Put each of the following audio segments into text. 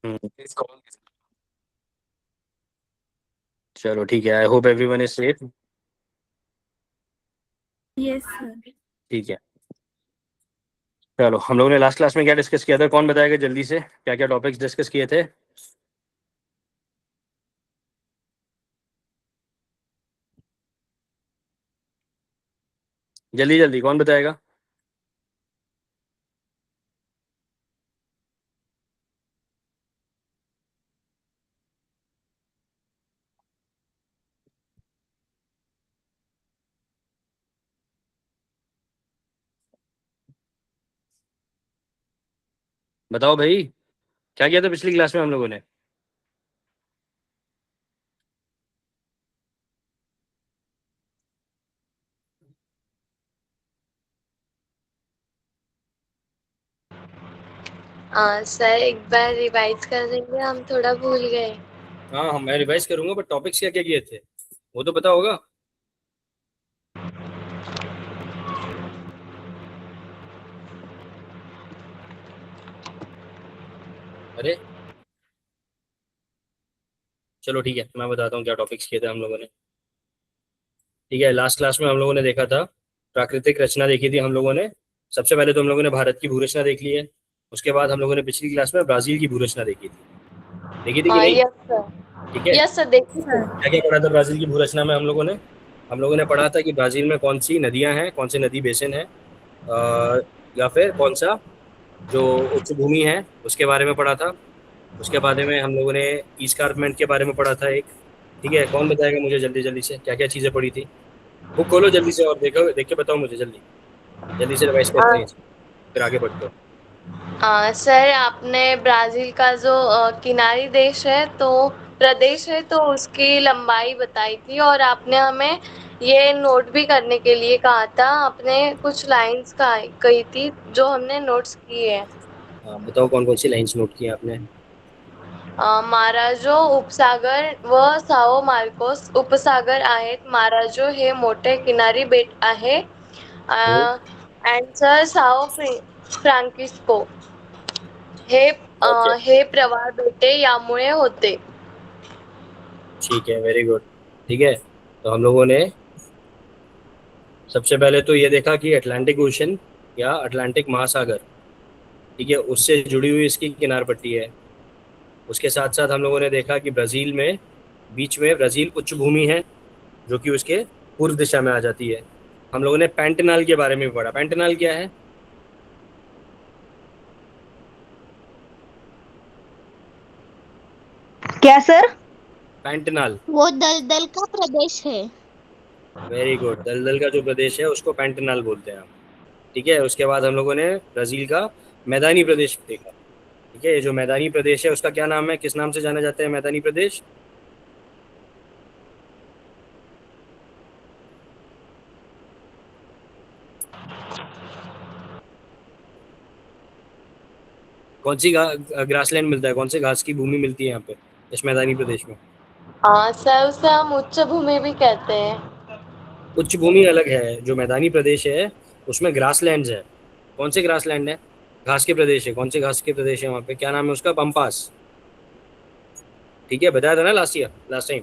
Please call. चलो ठीक है। I hope everyone is safe. Yes sir. ठीक है। चलो, हम लोगों ने लास्ट क्लास में क्या डिस्कस किया था? कौन बताएगा जल्दी से, क्या क्या टॉपिक्स डिस्कस किए थे? जल्दी जल्दी कौन बताएगा? बताओ भाई, क्या किया था पिछली क्लास में हम लोगों ने? सर एक बार रिवाइज कर देंगे, हम थोड़ा भूल गए। हाँ, मैं रिवाइज करूंगा, बट टॉपिक्स क्या क्या किए थे वो तो पता होगा। अरे चलो ठीक है, मैं बताता हूँ क्या टॉपिक्स किए थे हम लोगों ने। ठीक है, लास्ट क्लास में हम लोगों ने देखा था प्राकृतिक रचना, देखी थी हम लोगों ने। सबसे पहले तो हम लोगों ने भारत की भूरचना देख ली है। उसके बाद हम लोगों ने पिछली क्लास में ब्राजील की भूरचना देखी थी कि नहीं? Yes sir. ठीक है। यस सर, देखिए सर। क्या क्या पढ़ा था ब्राजील की भूरचना में हम लोगों ने पढ़ा था कि ब्राजील में कौन सी नदियां हैं, कौन से नदी बेसिन है, या फिर कौन सा जो उच्च भूमि है उसके बारे में पढ़ा था। उसके बारे में हम लोगों ने ईस्कार्पमेंट के बारे में पढ़ा था एक। ठीक है, कौन बताएगा मुझे जल्दी जल्दी से क्या क्या चीजें पढ़ी थी? बुक खोलो जल्दी से और देखो, देख के बताओ मुझे जल्दी। जल्दी से रिवाइज करते हैं फिर आगे बढ़ते हैं। सर आपने ब्राजील का जो किनारी देश है तो प्रदेश है तो उसकी लंबाई बताई थी, और आपने हमें ये नोट भी करने के लिए कहा था। आपने कुछ लाइंस कही थी जो हमने नोट्स की है। हाँ बताओ, कौन कौन सी लाइंस नोट की आपने? माराजो उपसागर व साओ मार्कोस उपसागर आहेत. माराजो हे मोठे किनारी बेट आहे. हम्म। अँड सर साओ फ्रान्सिस्को हे ओके। हे प्रवाळ बेटे यामुळे होते. ठीक है, वेरी गुड। ठीक है, तो हम लोगों ने सबसे पहले तो ये देखा कि अटलांटिक ओशन या अटलांटिक महासागर, ठीक है, उससे जुड़ी हुई इसकी किनार पट्टी है। उसके साथ साथ हम लोगों ने देखा कि ब्राजील में बीच में ब्राजील उच्च भूमि है जो कि उसके पूर्व दिशा में आ जाती है। हम लोगों ने पैंटनाल के बारे में भी पढ़ा। पैंटनाल क्या है? क्या सर? पैंटनाल। वो दलदल का प्रदेश है। वेरी गुड, दलदल का जो प्रदेश है उसको पैंटनाल बोलते हैं हम। ठीक है, उसके बाद हम लोगों ने ब्राजील का मैदानी प्रदेश देखा। ठीक है, ये जो मैदानी प्रदेश है उसका क्या नाम है, किस नाम से जाना जाता है मैदानी प्रदेश? कौन सी ग्रासलैंड मिलता है, कौन से घास की भूमि मिलती है यहाँ पे इस मैदानी प्रदेश में? सर उसे हम उच्च भूमि भी कहते हैं। उच्च भूमि अलग है, जो मैदानी प्रदेश है उसमें ग्रासलैंड्स है। कौन से ग्रासलैंड है? घास के प्रदेश है। कौन से घास के प्रदेश है वहाँ पे, क्या नाम है उसका? पम्पास। ठीक है, बताया था ना लास्ट ईयर, लास्ट टाइम।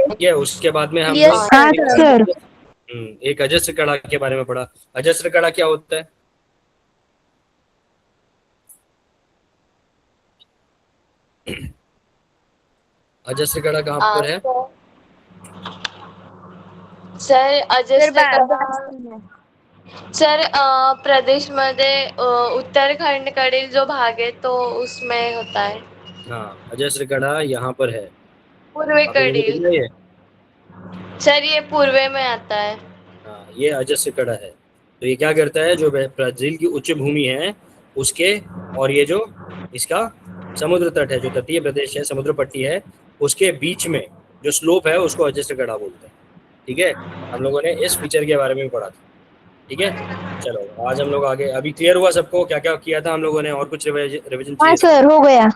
ठीक है, उसके बाद में हम यस लोग हाँ एक सर। एक अजस्र कड़ा के बारे में पढ़ा। अजस्र कड़ा क्या होता है? अजस्र कड़ा कहाँ आ, पर है? सर सर अजस्र कडा सर प्रदेशमध्ये उत्तराखंडकडील जो भाग है तो उसमें होता है। हाँ, अजस्र कड़ा यहाँ पर है। आप लोगों को दिख पूर्वेकडील। रहा है ये? सर ये पूर्वे में आता है। हाँ, ये अजस्र कड़ा है। तो ये क्या करता है, जो ब्राजील की उच्च भूमि है उसके, और ये जो इसका समुद्र तट है, जो तटीय प्रदेश है, समुद्र पट्टी है, उसके बीच में जो स्लोप है उसको अजस्र कड़ा बोलते हैं। ठीक है, हम लोगों ने इस फीचर के बारे में भी पढ़ा था। ठीक है, चलो आज हम लोग आगे, अभी क्लियर हुआ सबको क्या क्या किया था हम लोगों ने, और कुछ रिविजन हाँ चाहिए था? सर, हो गया।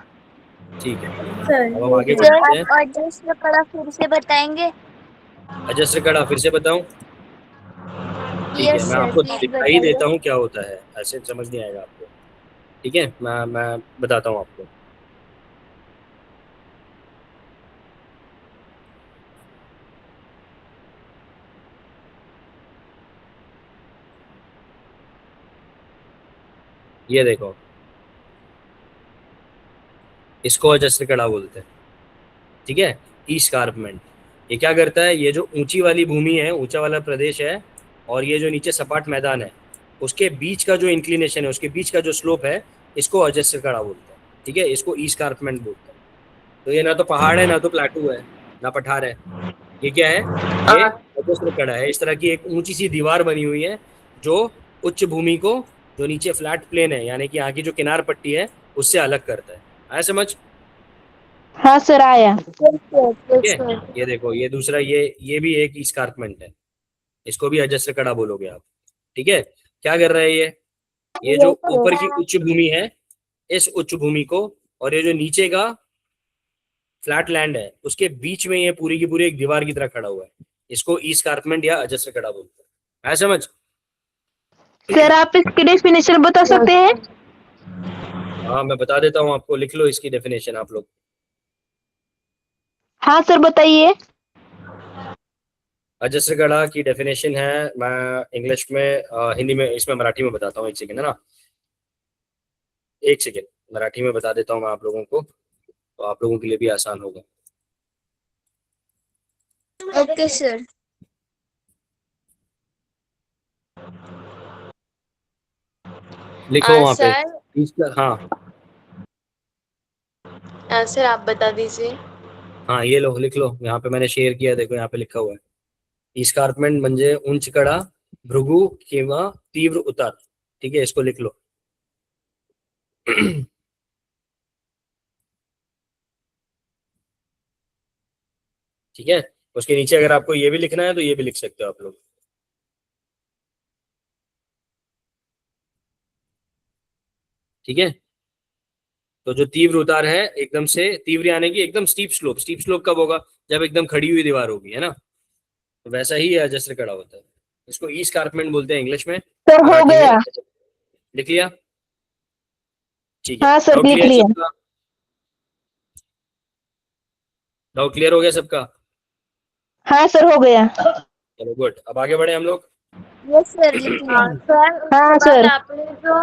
ठीक है, सर अब हम आगे सर बढ़ते हैं। आप अजस्त्र कड़ा फिर से बताएंगे? अजस्र कड़ा फिर से बताऊं? ठीक है, यस मैं सर, आपको प्लीज दिखाई बताइए। देता हूँ क्या होता है, ऐसे समझ नहीं आएगा आपको। ठीक है, मैं बताता हूँ आपको। ये देखो, इसको अजस्त्र कड़ा बोलते हैं। ठीक है, ईस्कार्पमेंट। ये क्या करता है, ये जो ऊंची वाली भूमि है, ऊंचा वाला प्रदेश है, और ये जो नीचे सपाट मैदान है, उसके बीच का जो इंक्लिनेशन है, उसके बीच का जो स्लोप है, इसको अजस्त्र कड़ा बोलते हैं। ठीक है, इसको ईस्कार्पमेंट बोलते हैं। तो ये ना तो पहाड़ है, ना तो प्लेटू है, ना पठार है। ये क्या है, ये अजस्त्र कड़ा है। इस तरह की एक ऊंची सी दीवार बनी हुई है जो उच्च भूमि को, जो नीचे फ्लैट प्लेन है, यानी कि यहाँ की जो किनार पट्टी है, उससे अलग करता है। आया समझ? हाँ सर आया। ठीक यस है, सर। ये देखो, ये दूसरा, ये भी एक इस्कार्पमेंट है। इसको भी अजस्त्र कड़ा बोलोगे आप। ठीक है, क्या कर रहा है ये जो ऊपर की उच्च भूमि है, इस उच्च भूमि को, और ये जो नीचे का फ्लैट लैंड है, उसके बीच में ये पूरी की पूरी एक दीवार की तरह खड़ा हुआ है। इसको इस्कार्पमेंट या अजस्त्र कड़ा बोलते हैं। है समझ? सर आप इसकी डेफिनेशन बता सकते हैं? हाँ, मैं बता देता हूँ आपको, लिख लो इसकी डेफिनेशन आप लोग। हाँ सर बताइए। अजस्त्र कड़ा की डेफिनेशन है, मैं इंग्लिश में, हिंदी में, इसमें मराठी में बताता हूँ। एक सेकेंड है ना, एक सेकेंड। मराठी में बता देता हूँ मैं आप लोगों को, तो आप लोगों के लिए भी आसान होगा। Okay sir. लिखो वहां पे। सर, हाँ, सर आप बता दीजिए। हाँ, ये लो, लिख लो, यहाँ पे मैंने शेयर किया, देखो यहाँ पे लिखा हुआ है। इस्कार्पमेंट म्हणजे उंच कडा, भृगु किंवा तीव्र उतार। ठीक है, इसको लिख लो। ठीक है, उसके नीचे अगर आपको ये भी लिखना है तो ये भी लिख सकते हो आप लोग। ठीक है, तो जो तीव्र उतार है, एकदम से तीव्र यानी कि एकदम स्टीप स्लोप। स्टीप स्लोप कब होगा, जब एकदम खड़ी हुई दीवार होगी, है ना? तो वैसा ही अजस्त्र कड़ा होता है। इसको ई स्कारपमेंट बोलते हैं इंग्लिश में, सर हो मराठी में गया। लिख लिया? ठीक है, हाँ सर डाउट लिख क्लियर लिया। सबका? डाउट क्लियर हो गया सबका? हाँ सर हो गया। चलो गुड, अब आगे बढ़े हम लोग। यस सर लिख लिया। सर उसके हाँ बाद सर। आपने जो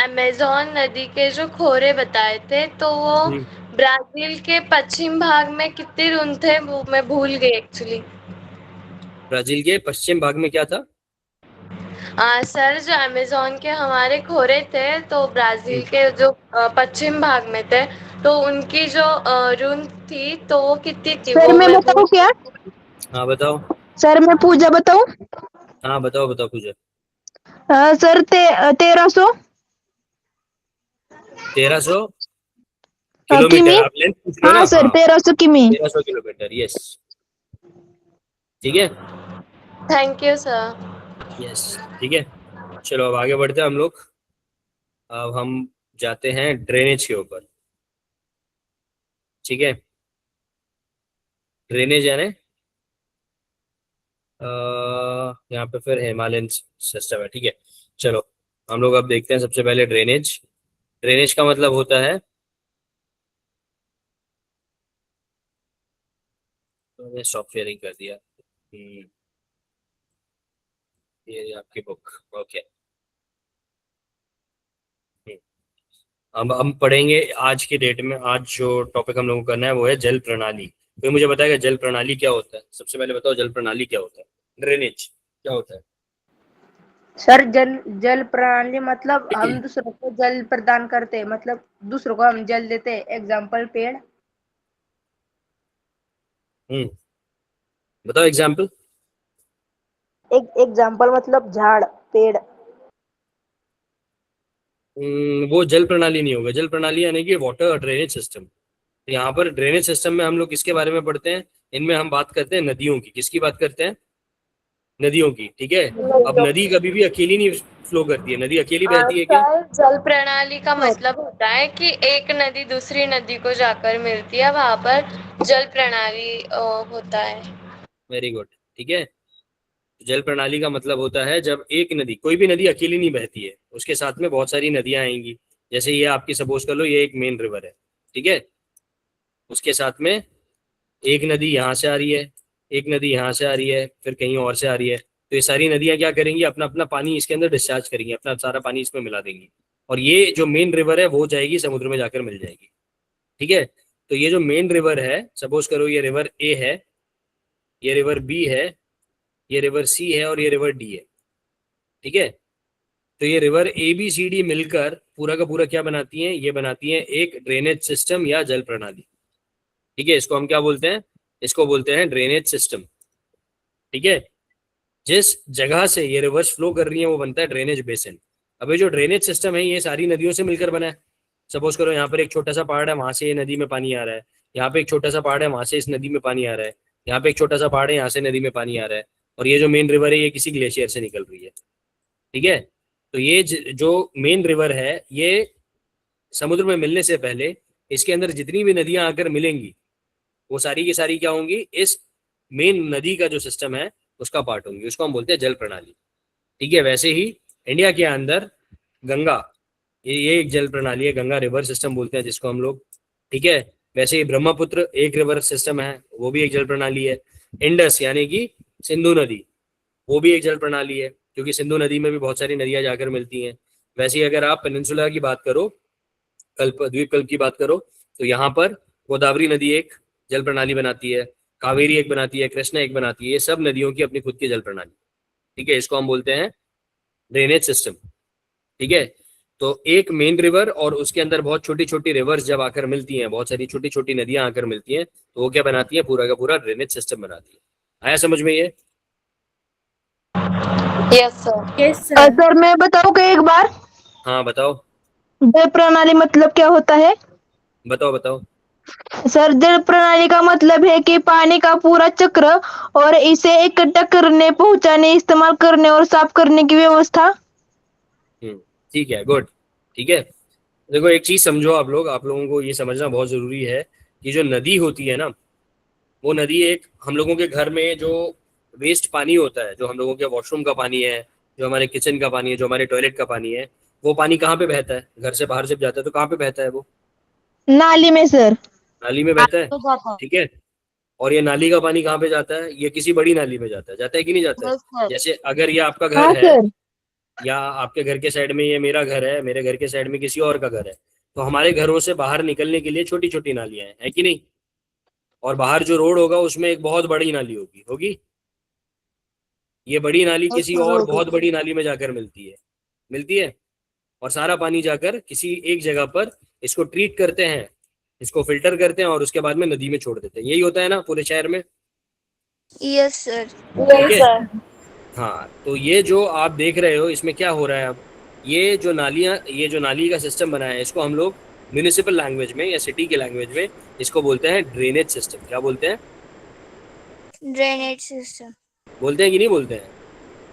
अमेजोन नदी के जो खोरे बताए थे, तो वो हम्म, ब्राजील के पश्चिम भाग में कितने रून थे, वो मैं भूल गई एक्चुअली। ब्राजील के पश्चिम भाग में क्या था? सर जो अमेजोन के हमारे खोरे थे, तो हम्म, ब्राजील के जो पश्चिम भाग में थे, तो उनकी जो रून थी, तो वो कितनी थी, सर वो मैं मैं भूल। बताऊँ क्या? हाँ बताओ। सर मैं पूजा बताऊँ? हाँ बताओ, बताओ पूजा। सर 1300 1300 किलोमीटर, किमी। आप लेंथ पूछ रहे हो हाँ ना? सर हाँ, 1300 किमी। 1300 किलोमीटर, यस। ठीक है, थैंक यू सर। यस। ठीक है, चलो अब आगे बढ़ते हैं हम लोग। अब हम जाते हैं ड्रेनेज के ऊपर। ठीक है, ड्रेनेज यानी यहाँ पे फिर हिमालयन सिस्टम है। ठीक है, चलो हम लोग अब देखते हैं सबसे पहले ड्रेनेज। ड्रेनेज का मतलब होता है, तो मैंने स्टॉप शेयरिंग कर दिया। ये आपकी बुक, ओके। अब हम पढ़ेंगे आज के डेट में, आज जो टॉपिक हम लोगों को करना है वो है जल प्रणाली। तो ये मुझे बताएगा जल प्रणाली क्या होता है? सबसे पहले बताओ जल प्रणाली क्या होता है, ड्रेनेज क्या होता है? सर जल जल प्रणाली मतलब हम दूसरों को जल प्रदान करते हैं, मतलब दूसरों को हम जल देते हैं, एग्जाम्पल पेड़। हम्म, बताओ एग्जाम्पल। एक एग्जाम्पल मतलब झाड़, पेड़। वो जल प्रणाली नहीं होगा। जल प्रणाली यानी कि वाटर ड्रेनेज सिस्टम। यहाँ पर ड्रेनेज सिस्टम में हम लोग किसके बारे में पढ़ते हैं? इनमें हम बात करते हैं नदियों की। किसकी बात करते हैं? नदियों की। ठीक है, अब नदी कभी भी अकेली नहीं फ्लो करती है। नदी अकेली बहती है क्या? सर जल प्रणाली का मतलब होता है कि एक नदी दूसरी नदी को जाकर मिलती है, वहां पर जल प्रणाली होता है। Very good. ठीक है, जल प्रणाली का मतलब होता है जब एक नदी, कोई भी नदी अकेली नहीं बहती है, उसके साथ में बहुत सारी नदियां आएंगी। जैसे ये आपकी, सपोज कर लो ये एक मेन रिवर है। ठीक है, उसके साथ में एक नदी यहाँ से आ रही है, एक नदी यहाँ से आ रही है, फिर कहीं और से आ रही है। तो ये सारी नदियां क्या करेंगी, अपना अपना पानी इसके अंदर डिस्चार्ज करेंगी, अपना सारा पानी इसमें मिला देंगी। और ये जो मेन रिवर है वो जाएगी समुद्र में जाकर मिल जाएगी। ठीक है, तो ये जो मेन रिवर है, सपोज करो ये रिवर ए है, ये रिवर बी है, ये रिवर सी है और ये रिवर डी है। ठीक है, तो ये river A B C D मिलकर पूरा का पूरा क्या बनाती हैं, ये बनाती हैं एक ड्रेनेज सिस्टम या जल प्रणाली। ठीक है, इसको हम क्या बोलते हैं, इसको बोलते हैं ड्रेनेज सिस्टम। ठीक है, जिस जगह से ये रिवर्स फ्लो कर रही है वो बनता है ड्रेनेज बेसिन। अब ये जो ड्रेनेज सिस्टम है ये सारी नदियों से मिलकर बना है। सपोज करो यहाँ पर एक छोटा सा पहाड़ है, वहां से ये नदी में पानी आ रहा है, यहाँ पे एक छोटा सा पहाड़ है, वहां से इस नदी में पानी आ रहा है, यहाँ पे एक छोटा सा पहाड़ है, यहाँ से नदी में पानी आ रहा है, और ये जो मेन रिवर है ये किसी ग्लेशियर से निकल रही है। ठीक है, तो ये जो मेन रिवर है ये समुद्र में मिलने से पहले इसके अंदर जितनी भी नदियां आकर मिलेंगी वो सारी की सारी क्या होंगी, इस मेन नदी का जो सिस्टम है उसका पार्ट होंगी, उसको हम बोलते हैं जल प्रणाली। ठीक है, वैसे ही इंडिया के अंदर गंगा, ये एक जल प्रणाली है, गंगा रिवर सिस्टम बोलते हैं जिसको हम लोग। ठीक है, वैसे ही ब्रह्मपुत्र एक रिवर सिस्टम है, वो भी एक जल प्रणाली है। इंडस यानी कि सिंधु नदी, वो भी एक जल प्रणाली है, क्योंकि सिंधु नदी में भी बहुत सारी नदियां जाकर मिलती हैं। वैसे ही अगर आप पेनिनसुला की बात करो, कल्प द्वीप कल्प की बात करो, तो यहाँ पर गोदावरी नदी एक जल प्रणाली बनाती है, कावेरी एक बनाती है, कृष्णा एक बनाती है, ये सब नदियों की अपनी खुद की जल प्रणाली। ठीक है, इसको हम बोलते हैं ड्रेनेज सिस्टम। ठीक है, तो एक मेन रिवर और उसके अंदर बहुत छोटी छोटी रिवर्स जब आकर मिलती हैं, बहुत सारी छोटी छोटी नदियां आकर मिलती हैं, तो वो क्या बनाती है, पूरा का पूरा ड्रेनेज सिस्टम बनाती है। आया समझ में ये? Yes sir. Yes sir. Sir मैं बताऊँ क्या एक बार? हाँ बताओ, जल प्रणाली मतलब क्या होता है? बताओ बताओ। सर जल प्रणाली का मतलब है कि पानी का पूरा चक्र और इसे इकट्ठा करने, पहुंचाने, इस्तेमाल करने और साफ करने की व्यवस्था। ठीक है, गुड। ठीक है, देखो एक चीज समझो, आप लोगों को ये समझना बहुत जरूरी है कि जो नदी होती है ना, वो नदी एक हम लोगों के घर में जो वेस्ट पानी होता है, जो हम लोगों के वॉशरूम का पानी है, जो हमारे किचन का पानी है, जो हमारे टॉयलेट का पानी है, वो पानी कहाँ पे बहता है, घर से बाहर जब जाता है तो कहाँ पे बहता है वो? नाली में सर। नाली में बहता है। तो जाता है। ठीक है, और ये नाली का पानी कहाँ पे जाता है, ये किसी बड़ी नाली में जाता है कि नहीं जाता है? Yes sir. जैसे अगर ये आपका हाँ घर है, सर। या आपके घर के साइड में ये मेरा घर है, मेरे घर के साइड में किसी और का घर है, तो हमारे घरों से बाहर निकलने के लिए छोटी छोटी नालियां हैं, है कि नहीं? और बाहर जो रोड होगा उसमें एक बहुत बड़ी नाली होगी होगी। ये बड़ी नाली यस किसी सर और होगी। बहुत बड़ी नाली में जाकर मिलती है, और सारा पानी जाकर किसी एक जगह पर इसको ट्रीट करते हैं, इसको फिल्टर करते हैं और उसके बाद में नदी में छोड़ देते हैं। यही होता है ना पूरे शहर में? Yes sir. ठीक यस है, सर। हाँ, तो ये जो आप देख रहे हो इसमें क्या हो रहा है अब, ये जो नालियाँ, ये जो नाली का सिस्टम बना है, इसको हम लोग म्यूनिसिपल लैंग्वेज में या सिटी के लैंग्वेज में इसको बोलते हैं ड्रेनेज सिस्टम। क्या बोलते हैं? Drainage system. बोलते हैं कि नहीं बोलते हैं?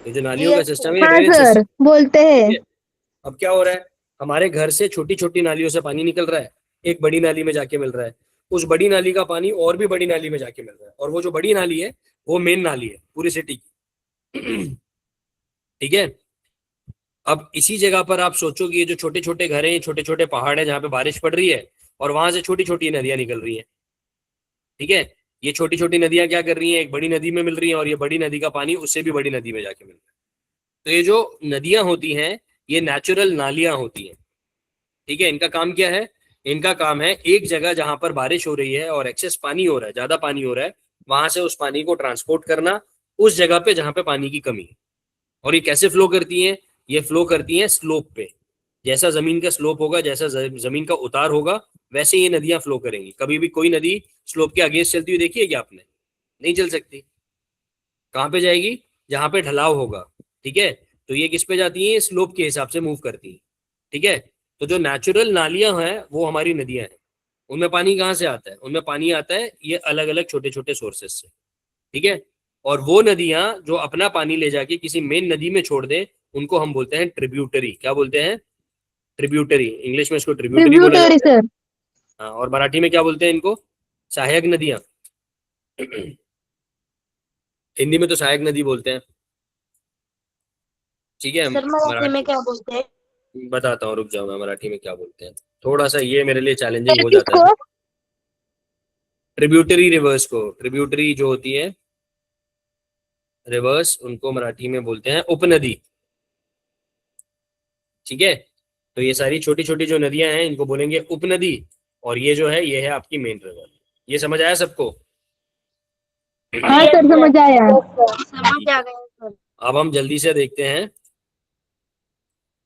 ये जो नालियों का यस सिस्टम सर। है, ये हाँ ड्रेनेज सर सिस्टम। बोलते ठीक हैं। है, अब क्या हो रहा है, हमारे घर से छोटी छोटी नालियों से पानी निकल रहा है, एक बड़ी नाली में जाके मिल रहा है, उस बड़ी नाली का पानी और भी बड़ी नाली में जाके मिल रहा है, और वो जो बड़ी नाली है वो मेन नाली है पूरी सिटी की। ठीक है, अब इसी जगह पर आप सोचो कि ये जो छोटे छोटे घर हैं, छोटे छोटे पहाड़ हैं जहाँ पे बारिश पड़ रही है, और वहां से छोटी छोटी नदियां निकल रही हैं। ठीक है, ये छोटी छोटी नदियां क्या कर रही हैं, एक बड़ी नदी में मिल रही हैं, और ये बड़ी नदी का पानी उससे भी बड़ी नदी में जाके मिल रहा है। तो ये जो नदियां होती हैं ये नेचुरल नालियां होती हैं। ठीक है, इनका काम क्या है, इनका काम है एक जगह जहां पर बारिश हो रही है और एक्सेस पानी हो रहा है, ज्यादा पानी हो रहा है, वहां से उस पानी को ट्रांसपोर्ट करना उस जगह पे जहां पे पानी की कमी है। और ये कैसे फ्लो करती हैं, ये फ्लो करती हैं स्लोप पे। जैसा जमीन का स्लोप होगा, जैसा जमीन का उतार होगा, वैसे ये नदियां फ्लो करेंगी। कभी भी कोई नदी स्लोप के अगेंस्ट चलती हुई देखी है क्या आपने? नहीं चल सकती। कहाँ पे जाएगी? जहां पे ढलाव होगा। ठीक है, तो ये किस पे जाती है, स्लोप के हिसाब से मूव करती है। ठीक है, तो जो नेचुरल नालियां हैं वो हमारी नदियां हैं। उनमें पानी कहाँ से आता है? उनमें पानी आता है ये अलग अलग छोटे छोटे सोर्सेस से। ठीक है, और वो नदियां जो अपना पानी ले जाके किसी मेन नदी में छोड़ दें उनको हम बोलते हैं ट्रिब्यूटरी। क्या बोलते हैं? ट्रिब्यूटरी। इंग्लिश में इसको ट्रिब्यूटरी बोला ट्रिब्यूटरी जाता है। सर। हाँ, और मराठी में क्या बोलते हैं इनको? सहायक नदियां। हिंदी में तो सहायक नदी बोलते हैं। ठीक है, सर मराठी में मराठी क्या बोलते हैं? बताता हूँ, रुक जाओ, मैं मराठी में क्या बोलते हैं। थोड़ा सा ये मेरे लिए चैलेंजिंग हो जाता है किसको? ना। ट्रिब्यूटरी रिवर्स को, ट्रिब्यूटरी जो होती है रिवर्स, उनको मराठी में बोलते हैं उपनदी। ठीक है, तो ये सारी छोटी छोटी जो नदियां हैं इनको बोलेंगे उपनदी, और ये जो है ये है आपकी मेन रिवर। ये समझ आया सबको? हाँ सर, समझ आया। समझ आ गया। अब हम जल्दी से देखते हैं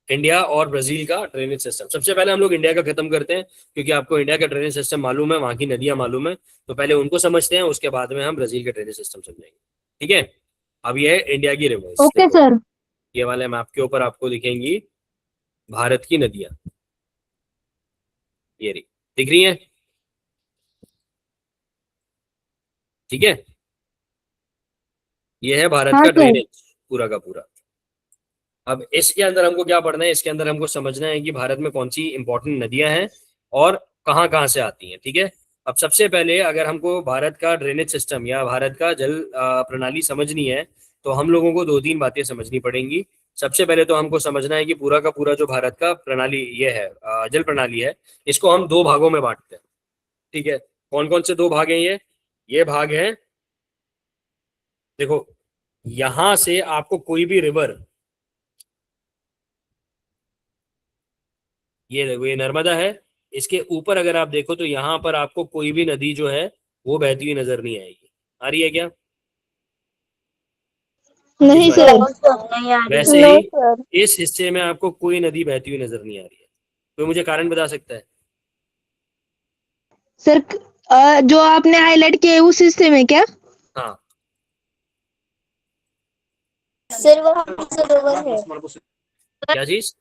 इंडिया और ब्राजील का ड्रेनेज सिस्टम। सबसे पहले हम लोग इंडिया का खत्म करते हैं, क्योंकि आपको इंडिया का ड्रेनेज सिस्टम मालूम है, वहां की नदियां मालूम है, तो पहले उनको समझते हैं, उसके बाद में हम ब्राजील का ड्रेनेज सिस्टम समझेंगे। ठीक है, अब ये है इंडिया की रिवर्स। ओके देखो, सर। ये वाले मैप के ऊपर आपको दिखेंगी भारत की नदियां, ये रही, दिख रही है? ठीक है, ये है भारत हाँ का सर। ड्रेनेज पूरा का पूरा। अब इसके अंदर हमको क्या पढ़ना है? इसके अंदर हमको समझना है कि भारत में कौन सी इंपॉर्टेंट नदियां हैं और कहाँ कहाँ से आती हैं। ठीक है, अब सबसे पहले अगर हमको भारत का ड्रेनेज सिस्टम या भारत का जल प्रणाली समझनी है, तो हम लोगों को दो तीन बातें समझनी पड़ेंगी। सबसे पहले तो हमको समझना है कि पूरा का पूरा जो भारत का प्रणाली ये है, जल प्रणाली है, इसको हम दो भागों में बांटते हैं। ठीक है, कौन कौन से दो भाग हैं? ये भाग है, देखो, यहां से आपको कोई भी रिवर, ये देखो ये नर्मदा है, इसके ऊपर अगर आप देखो तो यहाँ पर आपको कोई भी नदी जो है वो बहती हुई नजर नहीं आएगी। आ रही है क्या? इस नहीं वाले सर। नहीं आ रही। वैसे नो ही सर। इस हिस्से में आपको कोई नदी बहती हुई नजर नहीं आ रही है। कोई मुझे कारण बता सकता है? सर, जो आपने हाईलाइट किया है उस हिस्से में क्या? हाँ, सर वहाँ सरोवर है। क्या चीज?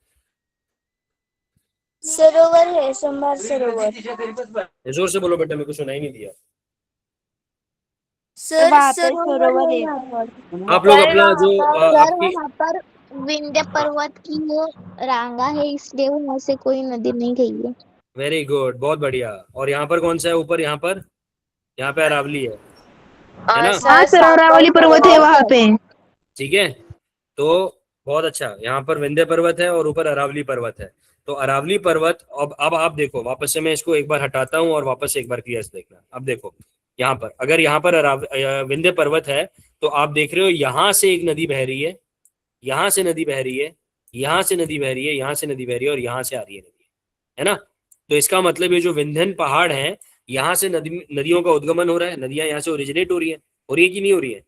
सरोवर है, संभार सरोवर। जोर से बोलो बेटा, मेरे को सुनाई नहीं दिया। सर वहाँ पे सरोवर सरोवर है है। यहाँ पर। आप लोग अपना जो सर आपकी, वहाँ पर विंध्य हाँ, पर्वत की वो रांगा है, इसलिए वहाँ से कोई नदी नहीं गई है। वेरी गुड, बहुत बढ़िया। और यहाँ पर कौन सा है ऊपर? यहाँ पे अरावली है ना? हाँ सर सर, सांबर अरावली पर्वत है सरोवर। वहां पे। ठीक है, तो बहुत अच्छा, यहाँ पर विंध्य पर्वत है और ऊपर अरावली पर्वत है। तो अरावली पर्वत, अब आप देखो, वापस से मैं इसको एक बार हटाता हूँ और वापस से एक बार क्लियर से देखना। अब देखो, यहाँ पर अगर यहाँ पर विंध्य पर्वत है, तो आप देख रहे हो यहाँ से एक नदी बह रही है, यहाँ से नदी बह रही है, यहाँ से नदी बह रही है, यहाँ से नदी बह रही है, और यहाँ से आ रही है ना? तो इसका मतलब ये जो विंध्यन पहाड़ है, यहाँ से नदियों का उद्गमन हो रहा है, नदियां यहाँ से ओरिजिनेट हो रही है कि नहीं हो रही है?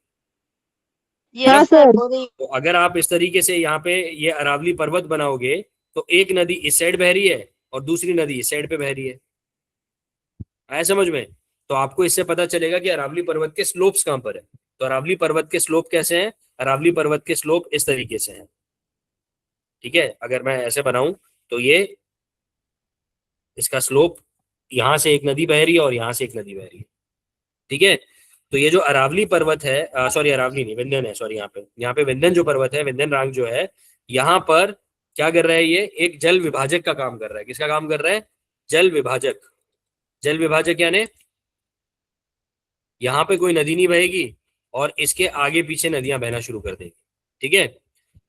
है हाँ ना? सर। तो अगर आप इस तरीके से यहाँ पे ये अरावली पर्वत बनाओगे, तो एक नदी इस साइड बह रही है और दूसरी नदी इस साइड पे बह रही है। आया समझ में? तो आपको इससे पता चलेगा कि अरावली पर्वत के स्लोप्स कहाँ पर है। तो अरावली पर्वत के स्लोप कैसे हैं? अरावली पर्वत के स्लोप इस तरीके से हैं। ठीक है, अगर मैं ऐसे बनाऊं तो ये इसका स्लोप, यहाँ से एक नदी बह रही है और यहाँ से एक नदी बह रही है। ठीक है, तो ये जो अरावली पर्वत है, सॉरी अरावली नहीं, विंध्यन है, सॉरी, यहाँ पे विंध्यन जो पर्वत है, विंध्यन रांग जो है, यहाँ पर क्या कर रहा है? ये एक जल विभाजक का काम कर रहा है। किसका काम कर रहा है? जल विभाजक। जल विभाजक यानी यहाँ पे कोई नदी नहीं बहेगी और इसके आगे पीछे नदियां बहना शुरू कर देगी। ठीक है,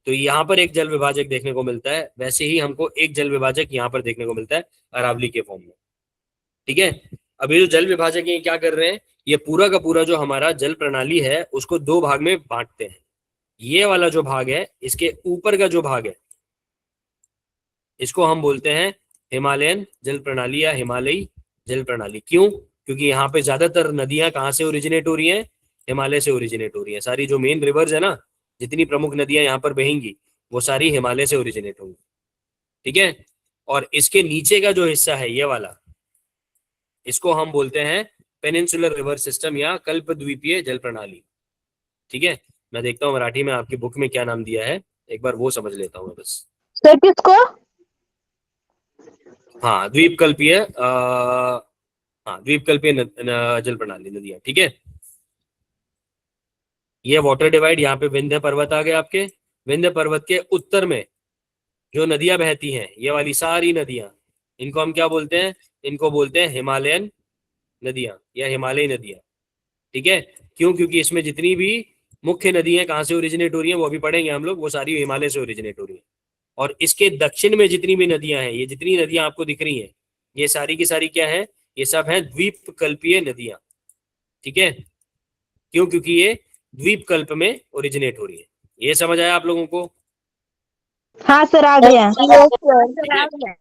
तो यहाँ पर एक जल विभाजक देखने को मिलता है, वैसे ही हमको एक जल विभाजक यहाँ पर देखने को मिलता है अरावली के फॉर्म में। ठीक है, अब ये जो जल विभाजक ये क्या कर रहे हैं? ये पूरा का पूरा जो हमारा जल प्रणाली है उसको दो भाग में बांटते हैं। ये वाला जो भाग है, इसके ऊपर का जो भाग है, इसको हम बोलते हैं हिमालयन जल प्रणाली या हिमालयी जल प्रणाली। क्यों? क्योंकि यहाँ पे ज्यादातर नदियां कहाँ से ओरिजिनेट हो रही हैं? हिमालय से ओरिजिनेट हो रही है। सारी जो मेन रिवर्स है ना, जितनी प्रमुख नदियां यहाँ पर बहेंगी, वो सारी हिमालय से ओरिजिनेट होंगी। ठीक है, और इसके नीचे का जो हिस्सा है ये वाला, इसको हम बोलते हैं पेनिनसुलर रिवर सिस्टम या कल्प द्वीपीय जल प्रणाली। ठीक है, मैं देखता हूँ मराठी में आपकी बुक में क्या नाम दिया है, एक बार वो समझ लेता हूँ बस। सर किसको? हाँ, द्वीपकल्पीय हाँ, द्वीपकल्पीय जल प्रणाली, नदियां। ठीक है, ये वाटर डिवाइड, यहाँ पे विंध्य पर्वत आ गए आपके। विंध्य पर्वत के उत्तर में जो नदियां बहती हैं, ये वाली सारी नदियां, इनको हम क्या बोलते हैं? इनको बोलते हैं हिमालयन नदियां या हिमालयी नदियां। ठीक है, क्यों? क्योंकि इसमें जितनी भी मुख्य नदियां कहाँ से ओरिजिनेट हो रही हैं वो अभी पढ़ेंगे हम लोग, वो सारी हिमालय से ओरिजिनेट हो रही है। और इसके दक्षिण में जितनी भी नदियां हैं, ये जितनी नदियां आपको दिख रही हैं, ये सारी की सारी क्या है? ये सब है द्वीपकल्पीय नदियां। ठीक है, क्यों? क्योंकि ये द्वीपकल्प में ओरिजिनेट हो रही है। ये समझ आया आप लोगों को? हाँ सर, आ गया। Yes sir. ठीक है,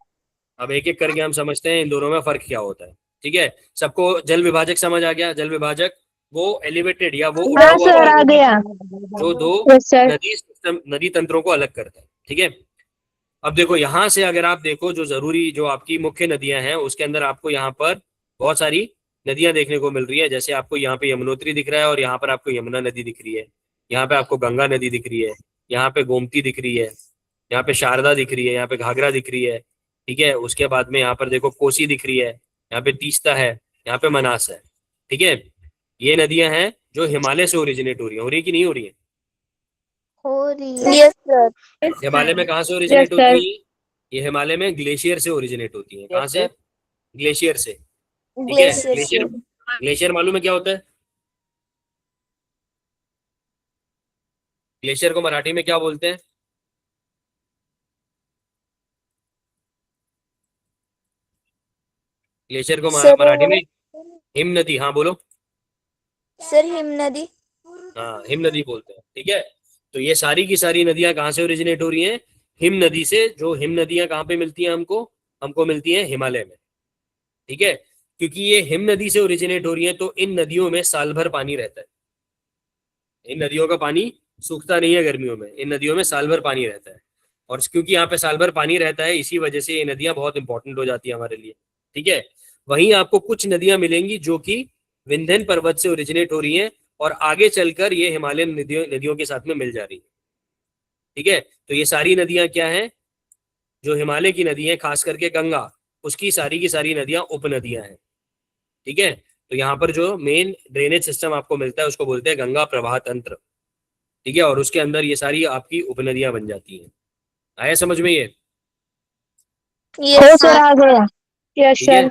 अब एक एक करके हम समझते हैं इन दोनों में फर्क क्या होता है। ठीक है, सबको जल विभाजक समझ आ गया? जल विभाजक वो एलिवेटेड या वो उड़ा हाँ हुआ सर, आ पानी गया। जो दो यस सर। नदी तंत्रों को अलग करता है। ठीक है, अब देखो यहां से अगर आप देखो जो जरूरी जो आपकी मुख्य नदियां हैं उसके अंदर आपको यहाँ पर बहुत सारी नदियां देखने को मिल रही है। जैसे आपको यहाँ पे यमुनोत्री दिख रहा है और यहाँ पर आपको यमुना नदी दिख रही है, यहाँ पे आपको गंगा नदी दिख रही है, यहाँ पे गोमती दिख रही है, यहाँ पे शारदा दिख रही है, यहाँ पे घाघरा दिख रही है। ठीक है, उसके बाद में यहाँ पर देखो कोसी दिख रही है, यहाँ पे तीस्ता है, यहाँ पे मनास है। ठीक है, ये नदियां हैं जो हिमालय से ओरिजिनेट हो रही है कि नहीं हो रही है? हो रही है। Yes sir. हिमालय में कहाँ से यस ओरिजिनेट सर। होती है? ये हिमालय में ग्लेशियर से ओरिजिनेट होती है। कहाँ से? ग्लेशियर से। ठीक है, ग्लेशियर से। ग्लेशियर, ग्लेशियर मालूम है क्या होता है? ग्लेशियर को मराठी में क्या बोलते हैं? ग्लेशियर को सर मराठी में हिम नदी, हाँ बोलो। सर हिम नदी। हाँ, हिम नदी बोलते हैं। ठीक है, तो ये सारी की सारी नदियां कहाँ से ओरिजिनेट हो रही हैं? हिम नदी से। जो हिम नदियां कहाँ पे मिलती हैं हमको? हमको मिलती हैं हिमालय में। ठीक है, क्योंकि ये हिम नदी से ओरिजिनेट हो रही है तो इन नदियों में साल भर पानी रहता है। इन नदियों का पानी सूखता नहीं है गर्मियों में, इन नदियों में साल भर पानी रहता है। और क्योंकि यहाँ पे साल भर पानी रहता है इसी वजह से ये नदियां बहुत इंपॉर्टेंट हो जाती है हमारे लिए। ठीक है, वहीं आपको कुछ नदियां मिलेंगी जो कि विंध्यन पर्वत से ओरिजिनेट हो रही हैं और आगे चलकर ये हिमालयन नदियों नदियों के साथ में मिल जा रही है। ठीक है, तो ये सारी नदियां क्या हैं? जो हिमालय की नदी है, खास करके गंगा, उसकी सारी की सारी नदियां उपनदियां हैं। ठीक है, तो यहाँ पर जो मेन ड्रेनेज सिस्टम आपको मिलता है उसको बोलते हैं गंगा प्रवाह तंत्र। ठीक है, और उसके अंदर ये सारी आपकी उपनदियां बन जाती हैं। आया समझ में ये? हो यस सर, सर। आ गया। यस ठीक है, सर।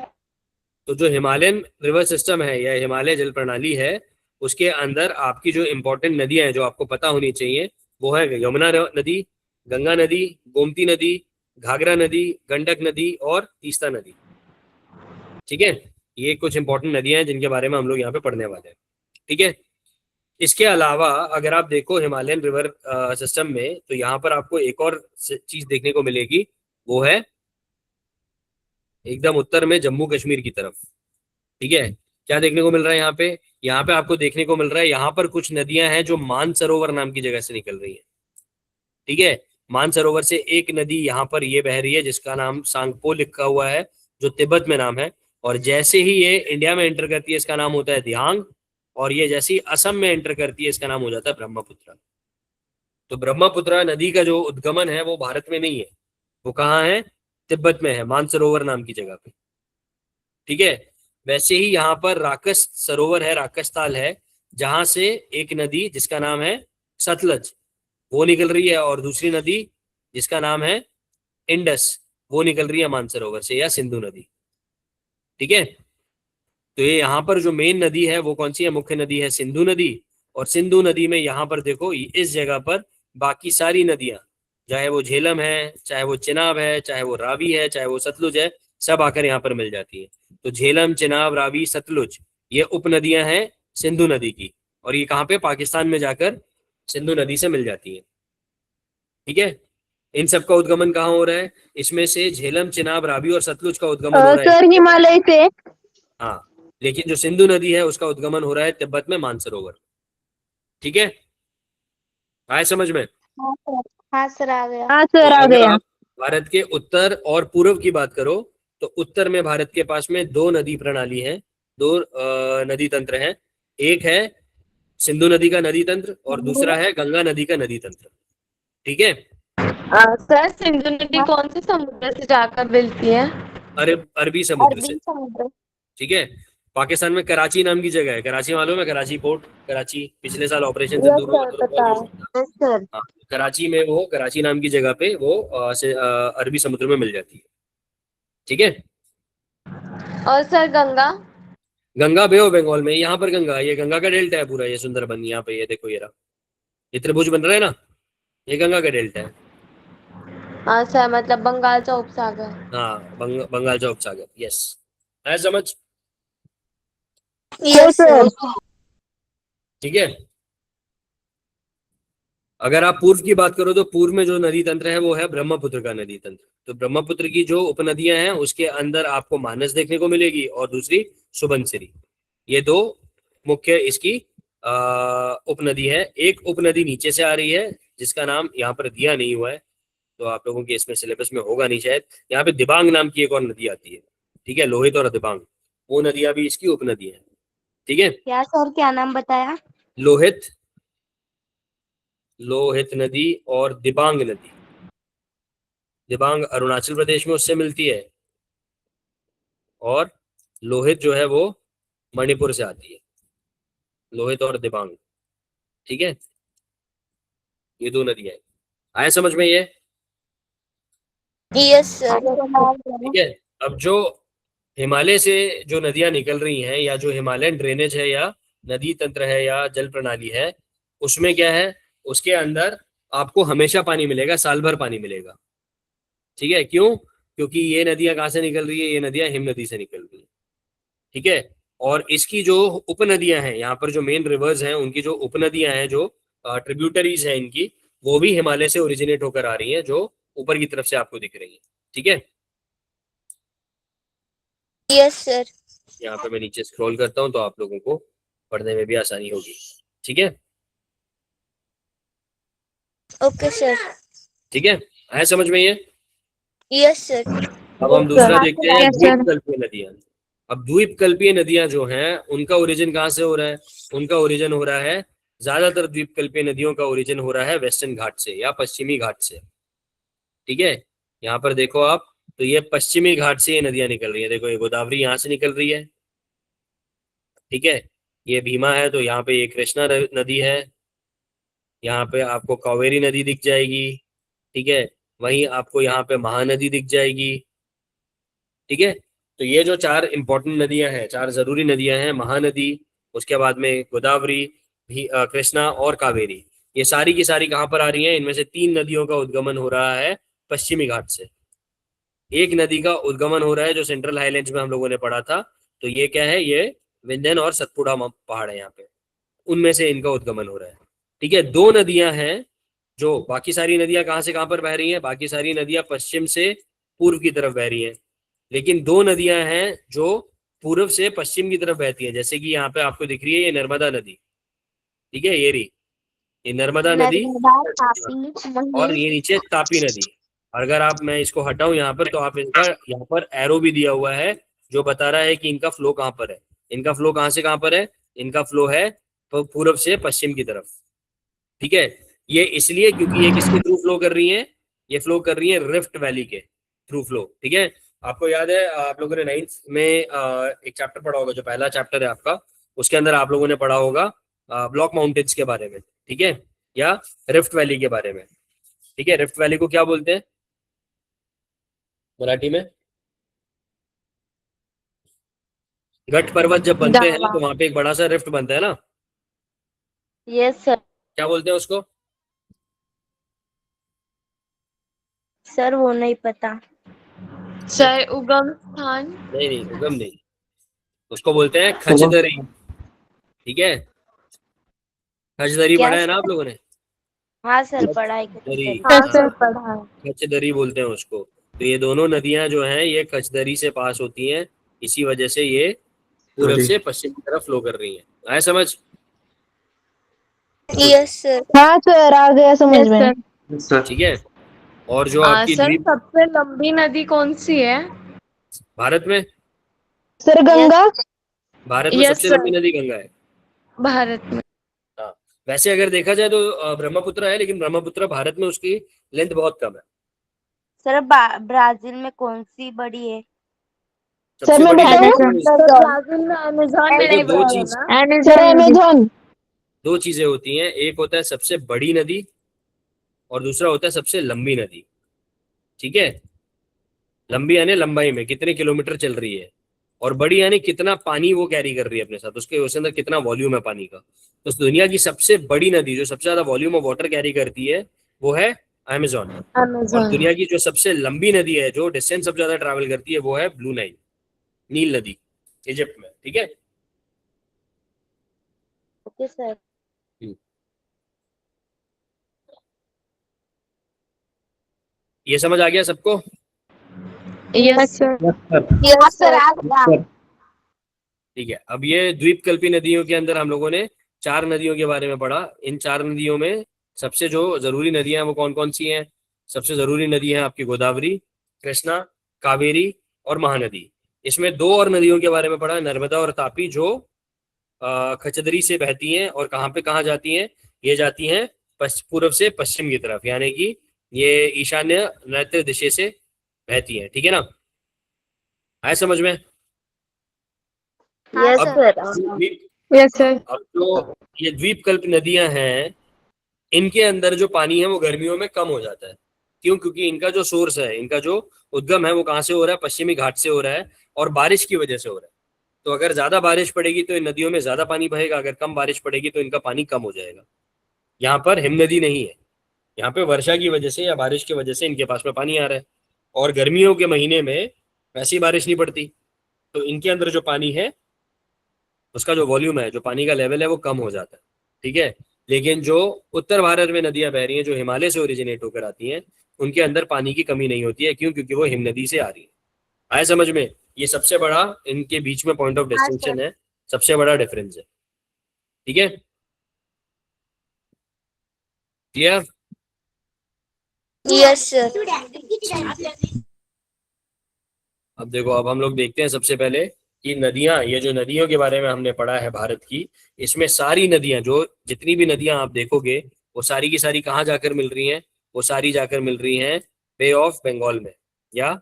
तो जो हिमालयन रिवर सिस्टम है या हिमालय जल प्रणाली है उसके अंदर आपकी जो इंपॉर्टेंट नदियां हैं जो आपको पता होनी चाहिए वो है यमुना नदी, गंगा नदी, गोमती नदी, घाघरा नदी, गंडक नदी और तीस्ता नदी। ठीक है, ये कुछ इंपॉर्टेंट नदियां हैं जिनके बारे में हम लोग यहाँ पे पढ़ने वाले हैं। ठीक है, इसके अलावा अगर आप देखो हिमालयन रिवर सिस्टम में तो यहाँ पर आपको एक और चीज देखने को मिलेगी, वो है एकदम उत्तर में जम्मू कश्मीर की तरफ। ठीक है, क्या देखने को मिल रहा है यहाँ पे? यहाँ पे आपको देखने को मिल रहा है यहाँ पर कुछ नदियां हैं जो मानसरोवर नाम की जगह से निकल रही है। ठीक है, मानसरोवर से एक नदी यहाँ पर ये बह रही है जिसका नाम सांगपो लिखा हुआ है, जो तिब्बत में नाम है। और जैसे ही ये इंडिया में एंटर करती है इसका नाम होता है दियांग, और ये जैसे ही असम में एंटर करती है इसका नाम हो जाता है ब्रह्मपुत्र। तो ब्रह्मपुत्र नदी का जो उद्गमन है वो भारत में नहीं है, वो कहाँ है? तिब्बत में है, मानसरोवर नाम की जगह पे। ठीक है, वैसे ही यहाँ पर राकस सरोवर है, राकस ताल है, जहां से एक नदी जिसका नाम है सतलज वो निकल रही है, और दूसरी नदी जिसका नाम है इंडस वो निकल रही है मानसरोवर से, या सिंधु नदी। ठीक है, तो ये यहाँ पर जो मेन नदी है वो कौन सी है? मुख्य नदी है सिंधु नदी। और सिंधु नदी में यहाँ पर देखो इस जगह पर बाकी सारी नदियां, चाहे वो झेलम है, चाहे वो चिनाब है, चाहे वो रावी है, चाहे वो सतलुज है, सब आकर यहाँ पर मिल जाती है। तो झेलम, चिनाब, रावी, सतलुज ये उपनदियां हैं सिंधु नदी की, और ये कहाँ पे? पाकिस्तान में जाकर सिंधु नदी से मिल जाती है। ठीक है, इन सब का उद्गमन कहाँ हो रहा है? इसमें से झेलम, चिनाब, रावी और सतलुज का उद्गमन हो रहा है। सर, हिमालय से। हाँ, लेकिन जो सिंधु नदी है उसका उद्गमन हो रहा है तिब्बत में मानसरोवर। ठीक है, आए समझ में? हाँ सर। हाँ सर, आ गया। हाँ तो सर, आ अगर गया। आप भारत के उत्तर और पूर्व की बात करो तो उत्तर में भारत के पास में दो नदी प्रणाली है, दो नदी तंत्र है। एक है सिंधु नदी का नदी तंत्र और दूसरा है गंगा नदी का नदी तंत्र। ठीक है, सर सिंधु नदी कौन से समुद्र से जाकर मिलती है? अरबी समुद्र से। अरबी समुद्र। ठीक है, पाकिस्तान में कराची नाम की जगह है, कराची मालूम है? कराची पोर्ट, कराची पिछले साल ऑपरेशन यस सिंदूर हुआ सर, तो पता है। Yes sir. हाँ, कराची में वो कराची नाम की जगह पे वो अरबी समुद्र में मिल जाती है। ठीक है, और sir Ganga? Ganga Bay of Bengal में, यहाँ पर गंगा, ये गंगा का डेल्टा है पूरा, ये सुंदरबन यहाँ पे, ये देखो ये रहा, ये त्रिभुज बन रहा है ना, ये गंगा का डेल्टा है। हाँ सर, मतलब बंगाल का उपसागर। हाँ, बंगाल का उपसागर, यस। है समझ? Yes sir. ठीक है, अगर आप पूर्व की बात करो तो पूर्व में जो नदी तंत्र है वो है ब्रह्मपुत्र का नदी तंत्र। तो ब्रह्मपुत्र की जो उपनदियां हैं उसके अंदर आपको मानस देखने को मिलेगी और दूसरी सुबनसिरी। ये दो मुख्य इसकी उपनदी है। एक उपनदी नीचे से आ रही है जिसका नाम यहाँ पर दिया नहीं हुआ है, तो आप लोगों के इसमें सिलेबस में होगा नहीं शायद। यहाँ पे दिबांग नाम की एक और नदी आती है, ठीक है, लोहित और दिबांग, वो नदियां भी इसकी उपनदी है, ठीक है। क्या सर, क्या नाम बताया? लोहित, लोहित नदी और दिबांग नदी। दिबांग अरुणाचल प्रदेश में उससे मिलती है और लोहित जो है वो मणिपुर से आती है, लोहित और दिबांग, ठीक है। ये दो नदियां हैं, आए समझ में ये? Yes sir. ठीक है। अब जो हिमालय से जो नदियां निकल रही हैं या जो हिमालयन ड्रेनेज है या नदी तंत्र है या जल प्रणाली है, उसमें क्या है, उसके अंदर आपको हमेशा पानी मिलेगा, साल भर पानी मिलेगा, ठीक है। क्यों? क्योंकि ये नदियां कहाँ से निकल रही है, ये नदियां हिम नदी से निकल रही है, ठीक है। और इसकी जो उपनदियां हैं, यहाँ पर जो मेन रिवर्स हैं उनकी जो उपनदियां हैं, जो ट्रिब्यूटरीज हैं इनकी, वो भी हिमालय से ओरिजिनेट होकर आ रही हैं, जो ऊपर की तरफ से आपको दिख रही है, ठीक है। Yes sir. यहाँ पे मैं नीचे स्क्रॉल करता हूँ तो आप लोगों को पढ़ने में भी आसानी होगी, ठीक है। Okay sir. ठीक है, आया समझ में ये? Yes sir. अब हम दूसरा सर। देखते हैं, यस सर। द्वीपकल्पीय नदियां। अब द्वीपकल्पीय नदियां जो हैं उनका ओरिजिन कहाँ से हो रहा है? उनका ओरिजिन हो रहा है, ज्यादातर द्वीपकल्पीय नदियों का ओरिजिन हो रहा है वेस्टर्न घाट से या पश्चिमी घाट से, ठीक है। यहाँ पर देखो आप, तो ये पश्चिमी घाट से ये नदियां निकल रही है। देखो ये गोदावरी यहाँ से निकल रही है, ठीक है। ये भीमा है तो यहाँ पे ये कृष्णा नदी है, यहाँ पे आपको कावेरी नदी दिख जाएगी, ठीक है। वहीं आपको यहाँ पे महानदी दिख जाएगी, ठीक है। तो ये जो चार इंपॉर्टेंट नदियां हैं, चार जरूरी नदियां हैं, महानदी, उसके बाद में गोदावरी, भी कृष्णा और कावेरी, ये सारी की सारी कहाँ पर आ रही हैं? इनमें से तीन नदियों का उद्गमन हो रहा है पश्चिमी घाट से। एक नदी का उद्गमन हो रहा है जो सेंट्रल हाईलैंड्स में हम लोगों ने पढ़ा था, तो ये क्या है, ये विंध्यन और सतपुड़ा पहाड़ है यहाँ पे, उनमें से इनका उद्गमन हो रहा है, ठीक है। दो नदियां हैं जो, बाकी सारी नदियां कहाँ से कहाँ पर बह रही हैं? बाकी सारी नदियां पश्चिम से पूर्व की तरफ बह रही हैं, लेकिन दो नदियां हैं जो पूर्व से पश्चिम की तरफ बहती हैं। जैसे कि यहाँ पे आपको दिख रही है ये नर्मदा नदी, ठीक है, ये रही ये नर्मदा नदी, नर्मदा, तापी, और मही। ये नीचे तापी नदी। और अगर आप, मैं इसको हटाऊं यहाँ पर, तो आप इनका यहाँ पर एरो भी दिया हुआ है जो बता रहा है कि इनका फ्लो कहाँ पर है। इनका फ्लो कहाँ से कहाँ पर है? इनका फ्लो है पूर्व से पश्चिम की तरफ, ठीक है। ये इसलिए क्योंकि ये किसके थ्रू फ्लो कर रही है? ये फ्लो कर रही है रिफ्ट वैली के थ्रू फ्लो, ठीक है। आपको याद है, आप लोगों ने 9th में एक चैप्टर पढ़ा होगा, जो पहला चैप्टर है आपका, उसके अंदर आप लोगों ने पढ़ा होगा ब्लॉक माउंटेन्स के बारे में, ठीक है, या रिफ्ट वैली के बारे में, ठीक है। रिफ्ट वैली को क्या बोलते हैं मराठी में? घट पर्वत जब बनते हैं तो वहां पे एक बड़ा सा रिफ्ट बनता है ना, यस सर। क्या बोलते हैं उसको? सर वो नहीं पता। सर उगम स्थान। नहीं नहीं, उगम नहीं, उसको बोलते हैं खचदरी, ठीक है। खचदरी क्या पढ़ा है ना आप सर? लोगों ने? हाँ सर, पढ़ाई खचदरी, करी। हाँ हाँ, सर पढ़ा है। खचदरी बोलते हैं उसको। तो ये दोनों नदियां जो हैं ये खचदरी से पास होती हैं, इसी वजह से ये पूरब से पश्चिम की तरफ फ्लो कर रही हैं। आया समझ? Yes sir. हाँ सर, आ गया समझ यस में। सर। ठीक है। और जो आपकी सर द्वीप, सबसे लंबी नदी कौन सी है? भारत में, सर गंगा। भारत में यस सबसे सर, लंबी नदी गंगा है। भारत में। हाँ, वैसे अगर देखा जाए तो ब्रह्मपुत्र है, लेकिन ब्रह्मपुत्र भारत में उसकी लेंथ बहुत कम है। सर ब्राजील में कौन सी बड़ी है? सर सबसे मैं बड़ी नदी बताऊँ? कौन सी? सर ब्राजील में अमेज़न देखो, रिवर है ना? Sir Amazon. दो चीजें होती हैं, एक होता है सबसे बड़ी नदी और दूसरा होता है सबसे लंबी नदी, ठीक है। लंबी यानी लंबाई में कितने किलोमीटर चल रही है, और बड़ी यानी कितना पानी वो कैरी कर रही है अपने साथ, उसके अंदर कितना वॉल्यूम है पानी का। तो दुनिया की सबसे बड़ी नदी जो सबसे ज्यादा वॉल्यूम ऑफ वाटर कैरी करती है वो है अमेजोन। और अमेज़न। दुनिया की जो सबसे लंबी नदी है, जो डिस्टेंस सबसे ज्यादा ट्रैवल करती है, वो है ब्लू नाइल, नील नदी, इजिप्ट में, ठीक है। Okay sir. ये समझ आ गया सबको? Yes sir. यस सर आ गया। ठीक है, अब ये द्वीपकल्पी नदियों के अंदर हम लोगों ने 4 नदियों के बारे में पढ़ा। इन 4 नदियों में सबसे जो जरूरी नदियां हैं वो कौन कौन सी हैं? सबसे जरूरी नदी है आपकी गोदावरी, कृष्णा, कावेरी और महानदी। इसमें 2 और नदियों के बारे में पढ़ा, नर्मदा और तापी, जो खचदरी से बहती हैं और कहाँ पे कहाँ जाती हैं? ये जाती हैं पूर्व से पश्चिम की तरफ, यानी कि ये ईशान्य नैऋत्य दिशा से बहती हैं। ठीक है ना? आए समझ में? हाँ यस अब सर। द्वीप यस सर। अब जो ये द्वीपकल्प नदियां हैं, इनके अंदर जो पानी है वो गर्मियों में कम हो जाता है। क्यों? क्योंकि इनका जो सोर्स है, इनका जो उद्गम है वो कहाँ से हो रहा है? पश्चिमी घाट से हो रहा है, और बारिश की वजह से हो रहा है। तो अगर ज्यादा बारिश पड़ेगी तो इन नदियों में ज्यादा पानी बहेगा, अगर कम बारिश पड़ेगी तो इनका पानी कम हो जाएगा। यहाँ पर हिमनदी नहीं है, यहाँ पे वर्षा की वजह से या बारिश की वजह से इनके पास में पानी आ रहा है। और गर्मियों के महीने में वैसी बारिश नहीं पड़ती, तो इनके अंदर जो पानी है उसका जो वॉल्यूम है, जो पानी का लेवल है, वो कम हो जाता है। ठीक है? लेकिन जो उत्तर भारत में नदियां बह रही हैं, जो हिमालय से ओरिजिनेट होकर आती हैं, उनके अंदर पानी की कमी नहीं होती है। क्यों? क्योंकि वो हिमनदी से आ रही है। आए समझ में? ये सबसे बड़ा इनके बीच में पॉइंट ऑफ हाँ सर। डिस्टिंक्शन है, सबसे बड़ा डिफरेंस है। ठीक है? क्लियर? Yes sir. अब देखो, अब हम लोग देखते हैं सबसे पहले कि नदियां, ये जो नदियों के बारे में हमने पढ़ा है भारत की, इसमें सारी नदियां, जो जितनी भी नदियां आप देखोगे, वो सारी की सारी कहाँ जाकर मिल रही हैं? वो सारी जाकर मिल रही हैं बे ऑफ बंगाल में, या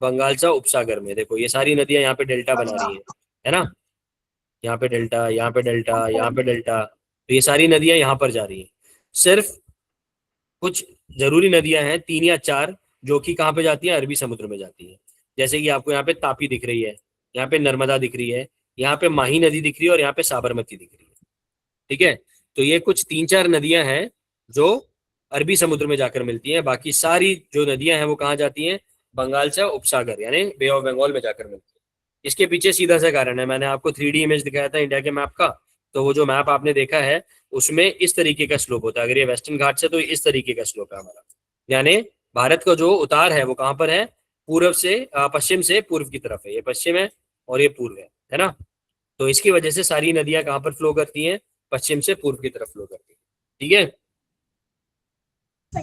बंगाल सा उपसागर में। देखो, ये सारी नदियां यहाँ पे डेल्टा बना रही है ना? यहाँ पे डेल्टा, यहाँ पे डेल्टा, यहाँ पे डेल्टा, तो ये सारी नदियां यहाँ पर जा रही हैं। सिर्फ कुछ जरूरी नदियां हैं, 3 या 4, जो कि कहाँ पे जाती हैं? अरबी समुद्र में जाती हैं। जैसे कि आपको यहाँ पे तापी दिख रही है, यहाँ पे नर्मदा दिख रही है, यहाँ पे माही नदी दिख रही है, और यहाँ पे साबरमती दिख रही है। ठीक है? तो ये कुछ 3-4 नदियां हैं जो अरबी समुद्र में जाकर मिलती हैं। बाकी सारी जो नदियां हैं वो कहाँ जाती हैं? बंगाल से उपसागर यानी बे ऑफ बंगाल में जाकर मिलती है। इसके पीछे सीधा सा कारण है, मैंने आपको 3D इमेज दिखाया था इंडिया के मैप का, तो वो जो मैप आपने देखा है उसमें इस तरीके का स्लोप होता है। अगर ये वेस्टर्न घाट से, तो इस तरीके का स्लोप है हमारा। यानी भारत का जो उतार है वो कहाँ पर है? पूर्व से पश्चिम से पूर्व की तरफ है। ये पश्चिम है और ये पूर्व है ना? तो इसकी वजह से सारी नदियां कहाँ पर फ्लो करती हैं? पश्चिम से पूर्व की तरफ फ्लो करती है। ठीक है?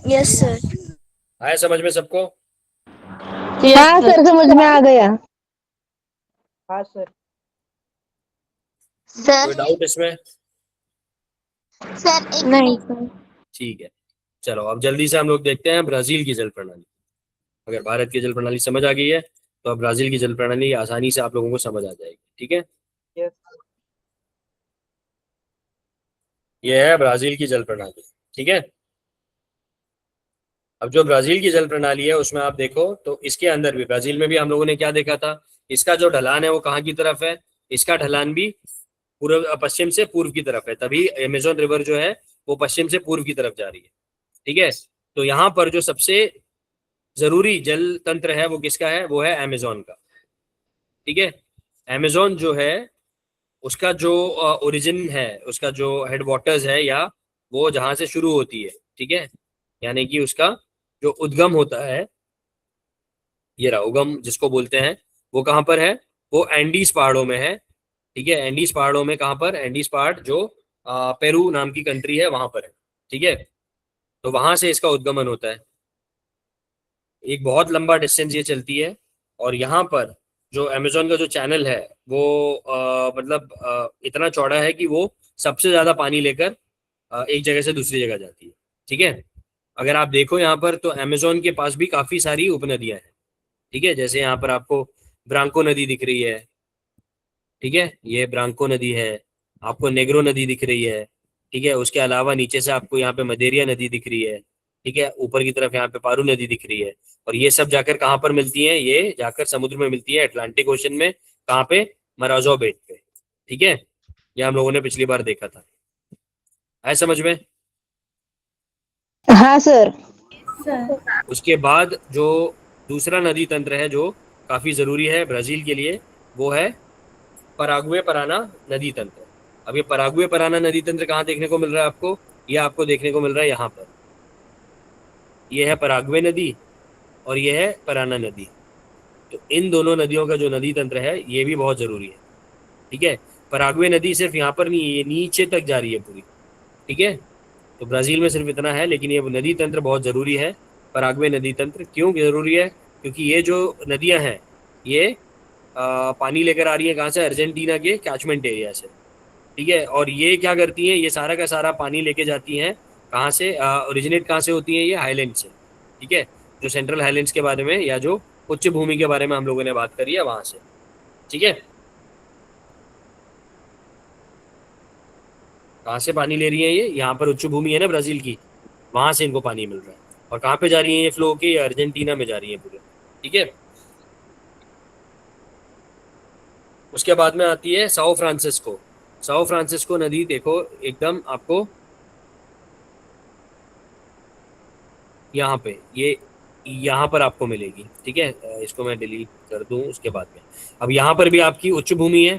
Yes sir. आया समझ में सबको? हाँ सर, समझ में आ गया। हाँ सर। कोई सर डाउट इसमें? सर एक नहीं मिनट। सर। ठीक है, चलो अब जल्दी से हम लोग देखते हैं ब्राजील की जल प्रणाली। अगर भारत की जल प्रणाली समझ आ गई है तो अब ब्राजील की जल प्रणाली आसानी से आप लोगों को समझ आ जाएगी। ठीक है? यस। यह है ब्राजील की जल प्रणाली। ठीक है? अब जो ब्राजील की जल प्रणाली है उसमें आप देखो तो इसके अंदर भी, ब्राजील में भी हम लोगों ने क्या देखा था? इसका जो ढलान है वो कहाँ की तरफ है? इसका ढलान भी पूर्व पश्चिम से पूर्व की तरफ है, तभी अमेजोन रिवर जो है वो पश्चिम से पूर्व की तरफ जा रही है। ठीक है? तो यहाँ पर जो सबसे जरूरी जल तंत्र है वो किसका है? वो है अमेजोन का। ठीक है? अमेजोन जो है उसका जो ओरिजिन है, उसका जो हेड वाटर्स है, या वो जहां से शुरू होती है, ठीक है, यानी कि उसका जो उद्गम होता है, ये रहा उगम जिसको बोलते हैं, वो कहाँ पर है? वो एंडीज पहाड़ों में है। ठीक है? एंडीज पहाड़ों में, कहाँ पर? एंडीज पहाड़ जो पेरू नाम की कंट्री है वहां पर है। ठीक है? तो वहां से इसका उद्गमन होता है। एक बहुत लंबा डिस्टेंस ये चलती है, और यहाँ पर जो अमेजोन का जो चैनल है वो मतलब इतना चौड़ा है कि वो सबसे ज्यादा पानी लेकर एक जगह से दूसरी जगह जाती है। ठीक है? अगर आप देखो यहाँ पर, तो अमेजोन के पास भी काफी सारी उपनदियां हैं। ठीक है? जैसे यहाँ पर आपको ब्रांको नदी दिख रही है। ठीक है? ये ब्रांको नदी है। आपको नेग्रो नदी दिख रही है। ठीक है? उसके अलावा नीचे से आपको यहाँ पे मदेरिया नदी दिख रही है। ठीक है? ऊपर की तरफ यहाँ पे पारू नदी दिख रही है। और ये सब जाकर कहाँ पर मिलती हैं? ये जाकर समुद्र में मिलती है, अटलांटिक ओशन में। कहाँ पे? मराजो बेट पे। ठीक है? ये हम लोगों ने पिछली बार देखा था। आया समझ में? हाँ सर। उसके बाद जो दूसरा नदी तंत्र है जो काफी जरूरी है ब्राजील के लिए, वो है पराग्वे पराना नदी तंत्र। अब ये पराग्वे पराना नदी तंत्र कहाँ देखने को मिल रहा है आपको? ये आपको देखने को मिल रहा है यहाँ पर। ये है पराग्वे नदी और ये है पराना नदी। तो इन दोनों नदियों का जो नदी तंत्र है ये भी बहुत जरूरी है। ठीक है, पराग्वे नदी सिर्फ यहाँ पर नहीं, ये नीचे तक जा रही है पूरी। ठीक है, तो ब्राजील में सिर्फ इतना है, लेकिन ये नदी तंत्र बहुत जरूरी है। पराग्वे नदी तंत्र क्यों जरूरी है? क्योंकि ये जो नदियां हैं ये पानी लेकर आ रही है कहाँ से? अर्जेंटीना के कैचमेंट एरिया से। ठीक है, और ये क्या करती हैं, ये सारा का सारा पानी लेके जाती हैं कहाँ से? ओरिजिनेट कहाँ से होती है? ये हाईलैंड से। ठीक है, जो सेंट्रल हाईलैंड्स के बारे में या जो उच्च भूमि के बारे में हम लोगों ने बात करी है वहां से। ठीक है, कहाँ से पानी ले रही है ये? यहाँ पर उच्च भूमि है ना ब्राजील की, वहां से इनको पानी मिल रहा है। और कहाँ पे जा रही है ये फ्लो के? अर्जेंटीना में जा रही है पूरे। ठीक है, उसके बाद में आती है साओ फ्रांसिस्को। साओ फ्रांसिस्को नदी देखो एकदम आपको यहाँ पे, ये यहाँ पर आपको मिलेगी। ठीक है, इसको मैं डिलीट कर दूं उसके बाद में। अब यहाँ पर भी आपकी उच्च भूमि है,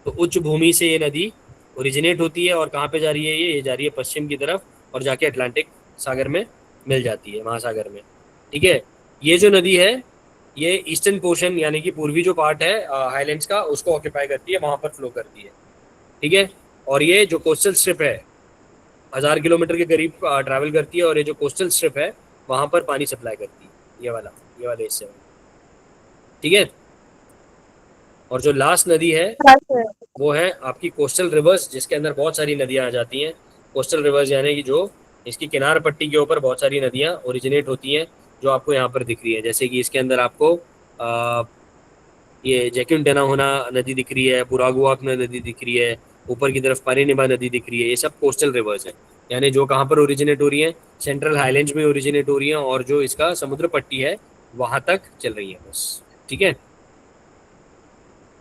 तो उच्च भूमि से ये नदी ओरिजिनेट होती है और कहाँ पे जा रही है? ये जा रही है पश्चिम की तरफ और जाके अटलांटिक सागर में मिल जाती है, महासागर में। ठीक है, ये जो नदी है ये ईस्टर्न पोर्शन यानी कि पूर्वी जो पार्ट है हाईलैंड्स का उसको ऑक्यूपाई करती है, वहां पर फ्लो करती है। ठीक है, और ये जो कोस्टल स्ट्रिप है 1000 किलोमीटर के करीब ट्रैवल करती है, और ये जो कोस्टल स्ट्रिप है वहां पर पानी सप्लाई करती है, ये वाला, ये वाले हिस्से में। ठीक है, और जो लास्ट नदी है हाँ सर। वो है आपकी कोस्टल रिवर्स, जिसके अंदर बहुत सारी नदियां आ जाती हैं। कोस्टल रिवर्स यानी कि जो इसकी किनार पट्टी के ऊपर बहुत सारी नदियां ओरिजिनेट होती हैं, जो आपको यहाँ पर दिख रही है। जैसे कि इसके अंदर आपको ये जैक्यून होना नदी दिख रही है, पुरागुआक नदी दिख रही है, ऊपर की तरफ पारिनिबा नदी दिख रही है। ये सब कोस्टल रिवर्स है, यानी जो कहाँ पर ओरिजिनेट हो रही है? सेंट्रल हाईलैंड्स में ओरिजिनेट हो रही है, और जो इसका समुद्र पट्टी है वहां तक चल रही है बस। ठीक है,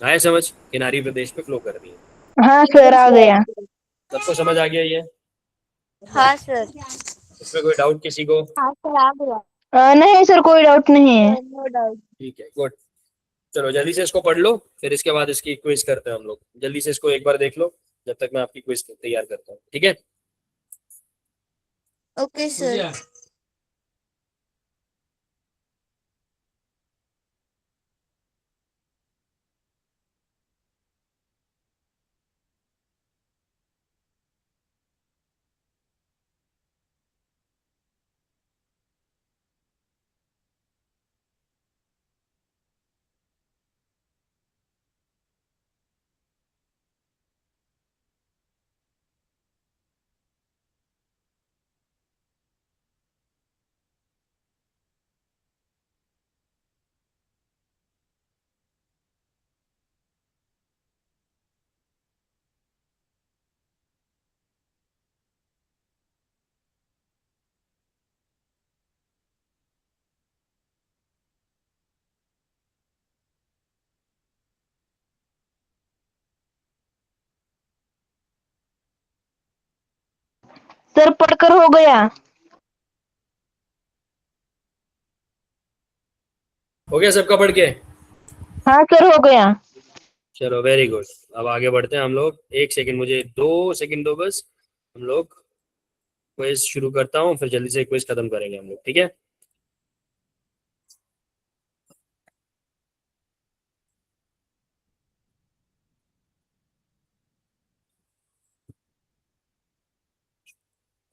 आया समझ? किनारी प्रदेश पे फ्लो कर रही है। हाँ सर, आ गया। सबको समझ आ गया ये? हाँ सर। इसमें कोई डाउट किसी को? हाँ सर, आ गया। नहीं सर, कोई डाउट नहीं है। No doubt. ठीक है, गुड। चलो जल्दी से इसको पढ़ लो, फिर इसके बाद इसकी क्विज करते हैं हम लोग। जल्दी से इसको एक बार देख लो जब तक मैं आपकी क्विज तैयार करता हूँ। ठीक है, ओके सर। सर पढ़कर हो गया। हो गया सबका पढ़ के? हाँ सर, हो गया। चलो वेरी गुड। अब आगे बढ़ते हैं हम लोग। 1 सेकंड, मुझे 2 सेकंड दो बस। हम लोग क्विज शुरू करता हूँ, फिर जल्दी से क्विज खत्म करेंगे हम लोग। ठीक है,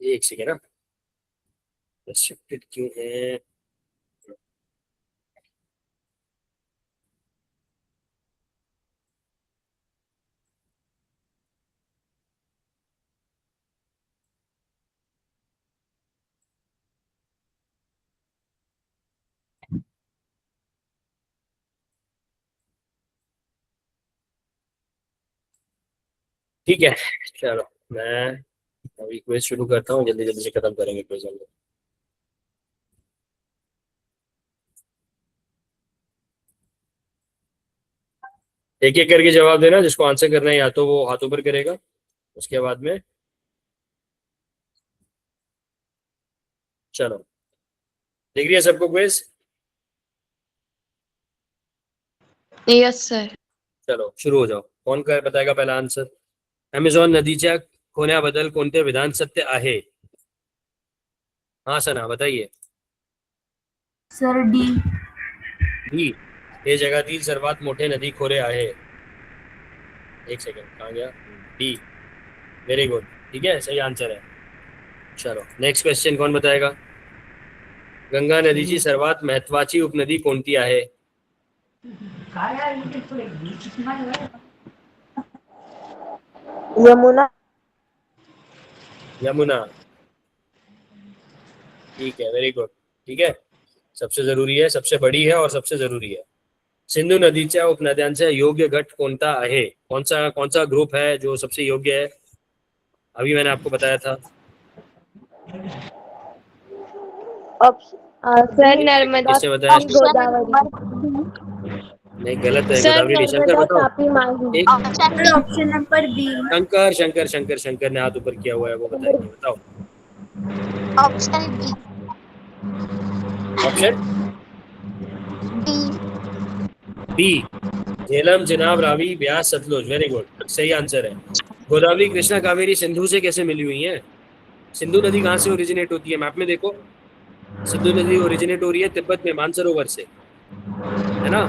एक सेकेंड ना, रिस्ट्रिक्टेड क्यों है? ठीक है, चलो मैं अभी क्विज शुरू करता हूँ, जल्दी जल्दी से खत्म करेंगे क्विज हम लोग। एक एक करके जवाब देना, जिसको आंसर करना है या तो वो हाथों पर करेगा, उसके बाद में। चलो, देख रही है सबको क्विज? Yes sir. चलो शुरू हो जाओ। कौन कर बताएगा पहला आंसर? अमेझॉन नदीच्या खोऱ्याबद्दल कोणते विधान सत्य आहे? हाँ सना बताइए। Sir D. डी, हे जगातील सर्वात मोठे नदी खोरे आहे. एक सेकंड, कहाँ गया? D, very good. ठीक है, सही आंसर है. चलो नेक्स्ट क्वेश्चन कोण बताएगा? गंगा नदीची सर्वात महत्वाची उपनदी कोणती आहे? यमुना. यमुना. ठीक है, वेरी गुड. ठीक है, सबसे जरूरी है, सबसे बड़ी है और सबसे जरूरी है. सिंधु नदीच्या उपनद्यांचा योग्य गट कोणता आहे? कौन सा ग्रुप है जो सबसे योग्य है? अभी मैंने आपको बताया था. सर नर्मदा, किसने बताया? गोदावरी. नहीं, गलत है. सर गोदावरी नहीं. शंकर नर्मदा, बताओ. तापी, माही. एक ऑप्शन नंबर बी. शंकर ने हाथ ऊपर किया हुआ है, वो बताएंगे. बताओ. Option B. Option B. B, Jhelum, Chenab, Ravi, Beas, Sutlej. Very good, सही आंसर है. गोदावरी, कृष्णा, कावेरी सिंधु से कैसे मिली हुई है? सिंधु नदी कहाँ से ओरिजिनेट होती है? मैप में देखो. सिंधु नदी ओरिजिनेट हो रही है तिब्बत में, मानसरोवर से, है ना?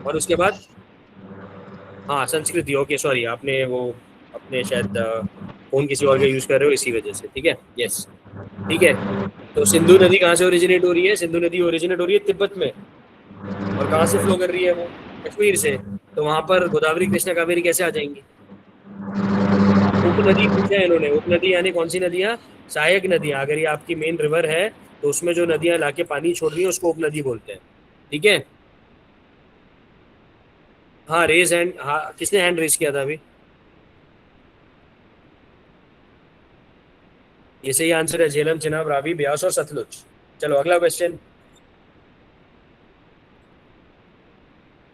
और उसके बाद हाँ, संस्कृति. ओके, सॉरी, आपने वो अपने शायद फोन किसी और का यूज कर रहे हो, इसी वजह से. ठीक है, यस. ठीक है, तो सिंधु नदी कहाँ से ओरिजिनेट हो रही है? सिंधु नदी ओरिजिनेट हो रही है तिब्बत में. और कहाँ से फ्लो कर रही है वो? कश्मीर से. तो वहां पर गोदावरी, कृष्णा, कावेरी कैसे आ जाएंगी? उपनदी पूछा है इन्होंने. उपनदी यानी कौन सी नदियां? सहायक नदियां. अगर ये आपकी मेन रिवर है तो उसमें जो नदियां लाके पानी छोड़ रही है उसको उपनदी बोलते हैं. ठीक है. हाँ, रेज हैंड. हाँ, किसने हैंड रेज किया था अभी? ये सही आंसर है. झेलम, चिनाब, रावी, ब्यास और सतलुज. चलो अगला क्वेश्चन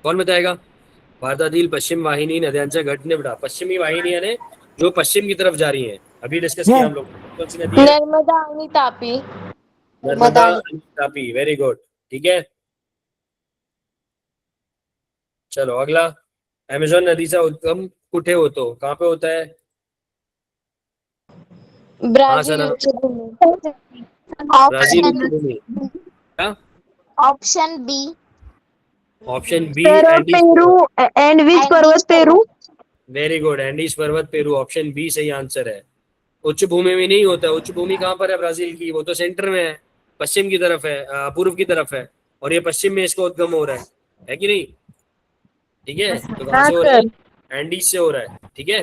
कौन बताएगा? भारतातील पश्चिम वाहिनी नद्यांचा गट निवडा. पश्चिमी वाहिनी यानी जो पश्चिम की तरफ जा रही है. अभी डिस्कस किया हम लोग. कौन सी नदी है? नर्मदा आणि तापी. नर्मदा आणि तापी. Very good. ठीक है, चलो अगला. अमेझॉन नदीचा उद्गम कुठे होतो? कहाँ पे होता है? ब्राझील सना. ब्राजील ऑप्शन उच्च भूमी. क्या? Option B. Option B, sir Andes Peru. Andes पर्वत पेरू. Very good. एंडीज पर्वत पेरू. ऑप्शन बी सही आंसर है. उच्च भूमि में नहीं होता. उच्च भूमि कहाँ पर है ब्राजील की? वो तो सेंटर में है, पश्चिम की तरफ है, पूर्व की तरफ है. और ये पश्चिम में इसका उद्गम हो रहा है कि नहीं? ठीक है, तो कहाँ से हो रहा है? एंडीज से हो रहा है. ठीक है,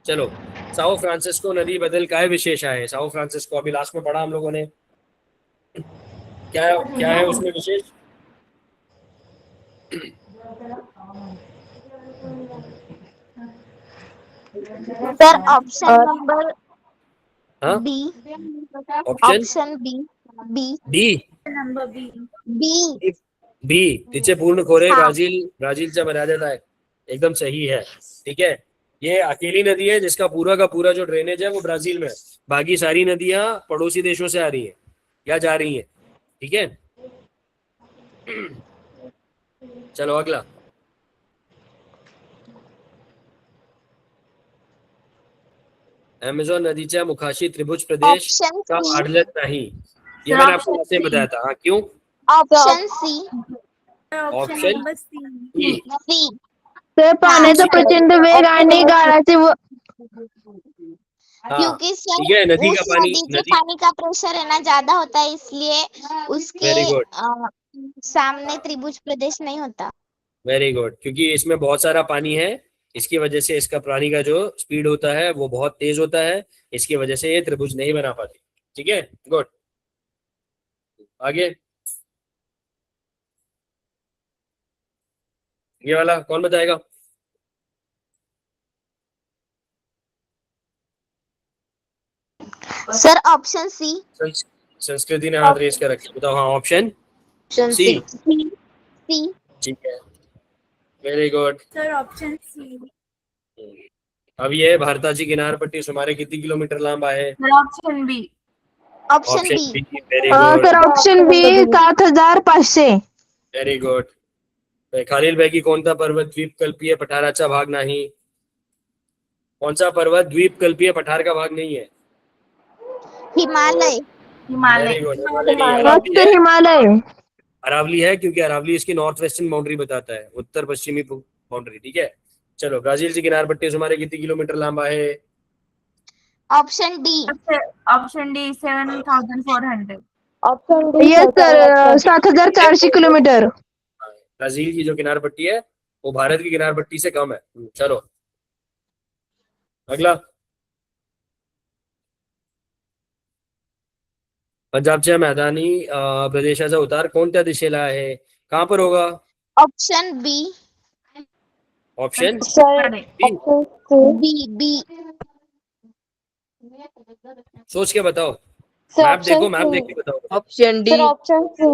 चलो. साओ फ्रांसिस्को नदी बदल काय विशेष आहे? साओ फ्रांसिस्को अभी लास्ट में पढ़ा हम लोगों ने. क्या क्या है उसमें विशेष? सर ऑप्शन नंबर हाँ, B. Option option B. B. D. B. B, तिचे पूर्ण खोरे हाँ. ब्राजीलच्या मर्यादेत आहे. एकदम सही है. ठीक है, ये अकेली नदी है जिसका पूरा का पूरा जो ड्रेनेज है वो ब्राजील में है. बाकी सारी नदियां पड़ोसी देशों से आ रही हैं या जा रही हैं. ठीक है, चलो अगला. अमेझॉन नदीच्या मुखाशी त्रिभुज प्रदेश ऑप्शन का सी. आढळत नाही. ये मैंने आपको ऐसे बताया था. हाँ, क्यों? Option C. Option C. C. Sir पाण्याचा प्रचंड वेग आणि गाळाचे हाँ, क्योंकि ठीक है. सर नदी का उस पानी, नदी के नदी. पानी का प्रेशर है ना ज्यादा होता है, इसलिए उसके वेरी गुड, सामने त्रिभुज प्रदेश नहीं होता. Very good. क्योंकि इसमें बहुत सारा पानी है, इसकी वजह से इसका पानी का जो स्पीड होता है वो बहुत तेज होता है. इसकी वजह से ये त्रिभुज नहीं बना पाती. ठीक है, गुड. आगे ये वाला कौन बताएगा? Sir option C. संस्कृति ने हाथ रेस कर रखे. बताओ. हाँ, ऑप्शन सी. सी. ठीक है, very good. Sir option C. अब ये भारताची किनारपट्टी सुमारे किती किलोमीटर लांब आहे? Option B. Option B. Very good, sir option B 7500. Very good. खालीलपैकी कोणता पर्वत द्वीपकल्पीय पठाराचा भाग नाही? कौन सा पर्वत द्वीपकल्पीय पठार का भाग नहीं है? हिमालय. हिमालय। Very good. हाँ अरावली सर, है, हिमालय। अरावली है क्योंकि अरावली इसकी नॉर्थ वेस्टर्न बाउंड्री बताता है, उत्तर पश्चिमी बाउंड्री। ठीक है, चलो ब्राजील की किनार पट्टी हमारे कितनी किलोमीटर लंबा है? Option D. Option D 7400। Option D yes sir, sir, 7400 kilometre. Brazil की जो किनार पट्टी है वो भारत की किनार पट्टी से कम है। चलो अगला, पंजाबच्या मैदानी प्रदेशाचा उतार कोणत्या दिशेला आहे? कहाँ पर होगा? Option B. Option sir B. Option C. B B. सोच के बताओ, सर मैप देखो, ऑप्शन मैप देख सी। के बताओ। Option sir option C.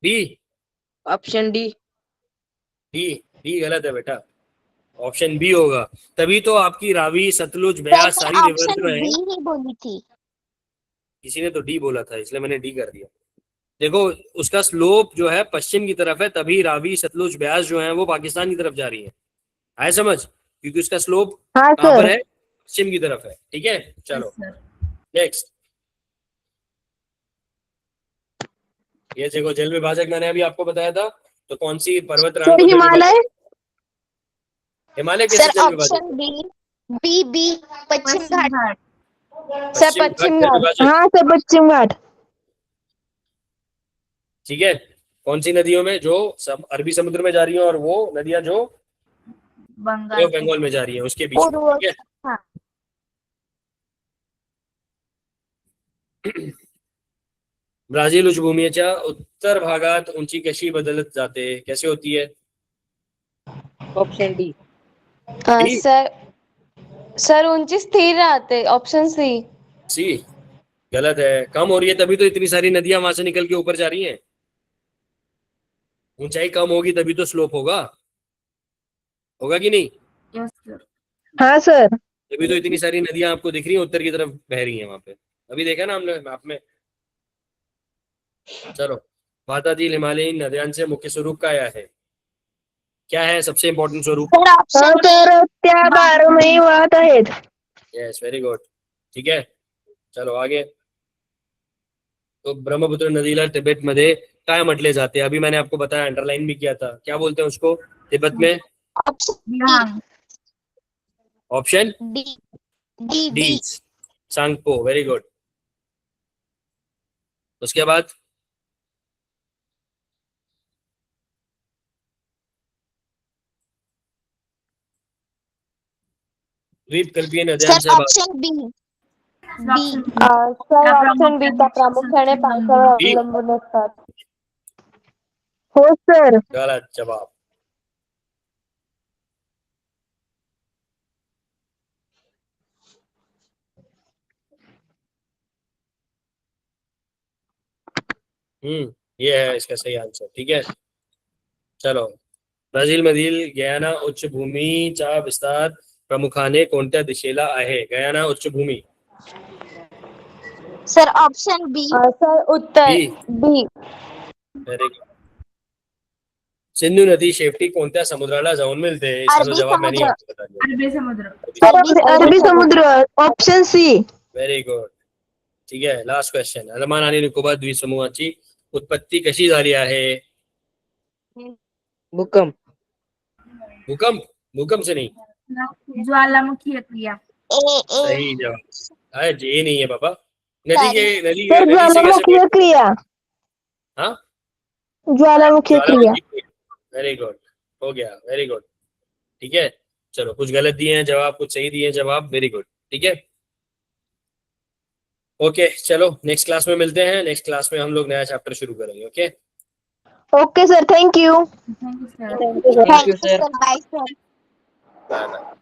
B. Option D. D D गलत है बेटा, ऑप्शन बी होगा। तभी तो आपकी रावी, सतलुज, सर ब्यास मैं सारी रिवर ऑप्शन जो है, बी ही बोली थी। किसी ने तो डी बोला था इसलिए मैंने डी कर दिया। देखो उसका स्लोप जो है पश्चिम की तरफ है, तभी रावी, सतलुज, ब्यास जो है वो पाकिस्तान की तरफ जा रही है। आए समझ? क्योंकि उसका स्लोप हाँ कहाँ पर सर। है? पश्चिम की तरफ है। ठीक है, चलो नेक्स्ट। ये देखो जल विभाजक मैंने अभी आपको बताया था, तो कौन सी पर्वत रांग सर, को जल हिमालय। विभाजक? हिमालय कैसे सर जल विभाजक? Option B. B B. पश्चिम घाट। सर पश्चिम घाट पश्चिम जल घाट। विभाजक। हाँ सर, पश्चिम घाट। ठीक है, कौन सी नदियों में? जो अरबी समुद्र में जा रही है, और वो नदियां जो बे ऑफ बंगाल में जा रही है उसके बीच में। पूर्व। ठीक है, हाँ। ब्राझील उच्चभूमीच्या उत्तर भागात उंची कशी बदलत जाते? कैसे होती है? Option D. डी। सर ऊंची स्थिर रहते। Option C. सी गलत है, कम हो रही है तभी तो इतनी सारी नदियां वहां से निकल के ऊपर जा रही हैं। ऊंचाई कम होगी तभी तो स्लोप होगा, होगा कि नहीं? Yes sir. हाँ सर। तभी तो इतनी सारी नदियां आपको दिख रही हैं उत्तर की तरफ बह रही हैं वहां पे। अभी देखा ना हमने मैप में। चलो, भारतातील हिमालयीन नद्यांचे मुख्य स्वरूप काय आहे? क्या है सबसे इम्पोर्टेंट स्वरूप? सर हाँ ऑप्शन डी। सर, त्या बारमाही वाहत आहेत। Yes, very good. ठीक है, चलो आगे। तो ब्रह्मपुत्र नदीला तिब्बत मध्ये काय म्हटले जाते? अभी मैंने आपको बताया, अंडरलाइन भी किया था, क्या बोलते हैं उसको तिब्बत में? Option option D. D D, D. Tsangpo. Very good. उसके बाद द्वीपकल्पीय सर नद्यांचा भाग। Option B. B. Sir option B चा प्रामुख्याने पावसावर बी अवलंबून असतात। हो सर। गलत जवाब। ये है इसका सही आंसर। ठीक है, चलो। ब्राझील मधील गयाना उच्चभूमीचा विस्तार प्रामुख्याने कोणत्या दिशेला आहे? गयाना उच्चभूमी। Sir option B. सर उत्तर। B. B. Very good. Sindhu नदी शेवटी कोणत्या समुद्राला जाऊन मिळते? इसका तो अरबी जवाब मैंने ही समुद्र। आपको बता दिया। अरबी समुद्र। सर, अरबी अरबी समुद्र। समुद्र। Option C. Very good. ठीक आहे, लास्ट क्वेश्चन। अंदमान आणि निकोबार द्वीपसमूहाची उत्पत्ती कशी झाली आहे? भूकंप। भूकंप? भूकंप से नहीं। ज्वालामुखी क्रिया। ए ए। सही जवाब। अरे ये नहीं है बाबा। नदी सॉरी। के नदी सर, नदी से कैसे? ज्वालामुखीय क्रिया। हाँ, ज्वालामुखीय क्रिया। वेरी गुड, हो गया। Very good. ठीक है, चलो कुछ गलत दिए हैं जवाब, कुछ सही दिए हैं जवाब। Very good. ठीक है, ओके चलो नेक्स्ट क्लास में मिलते हैं। नेक्स्ट क्लास में हम लोग नया चैप्टर शुरू करेंगे। Okay, okay sir, thank you. Thank you sir. Thank you sir. Thank you sir. Bye sir. Bye bye.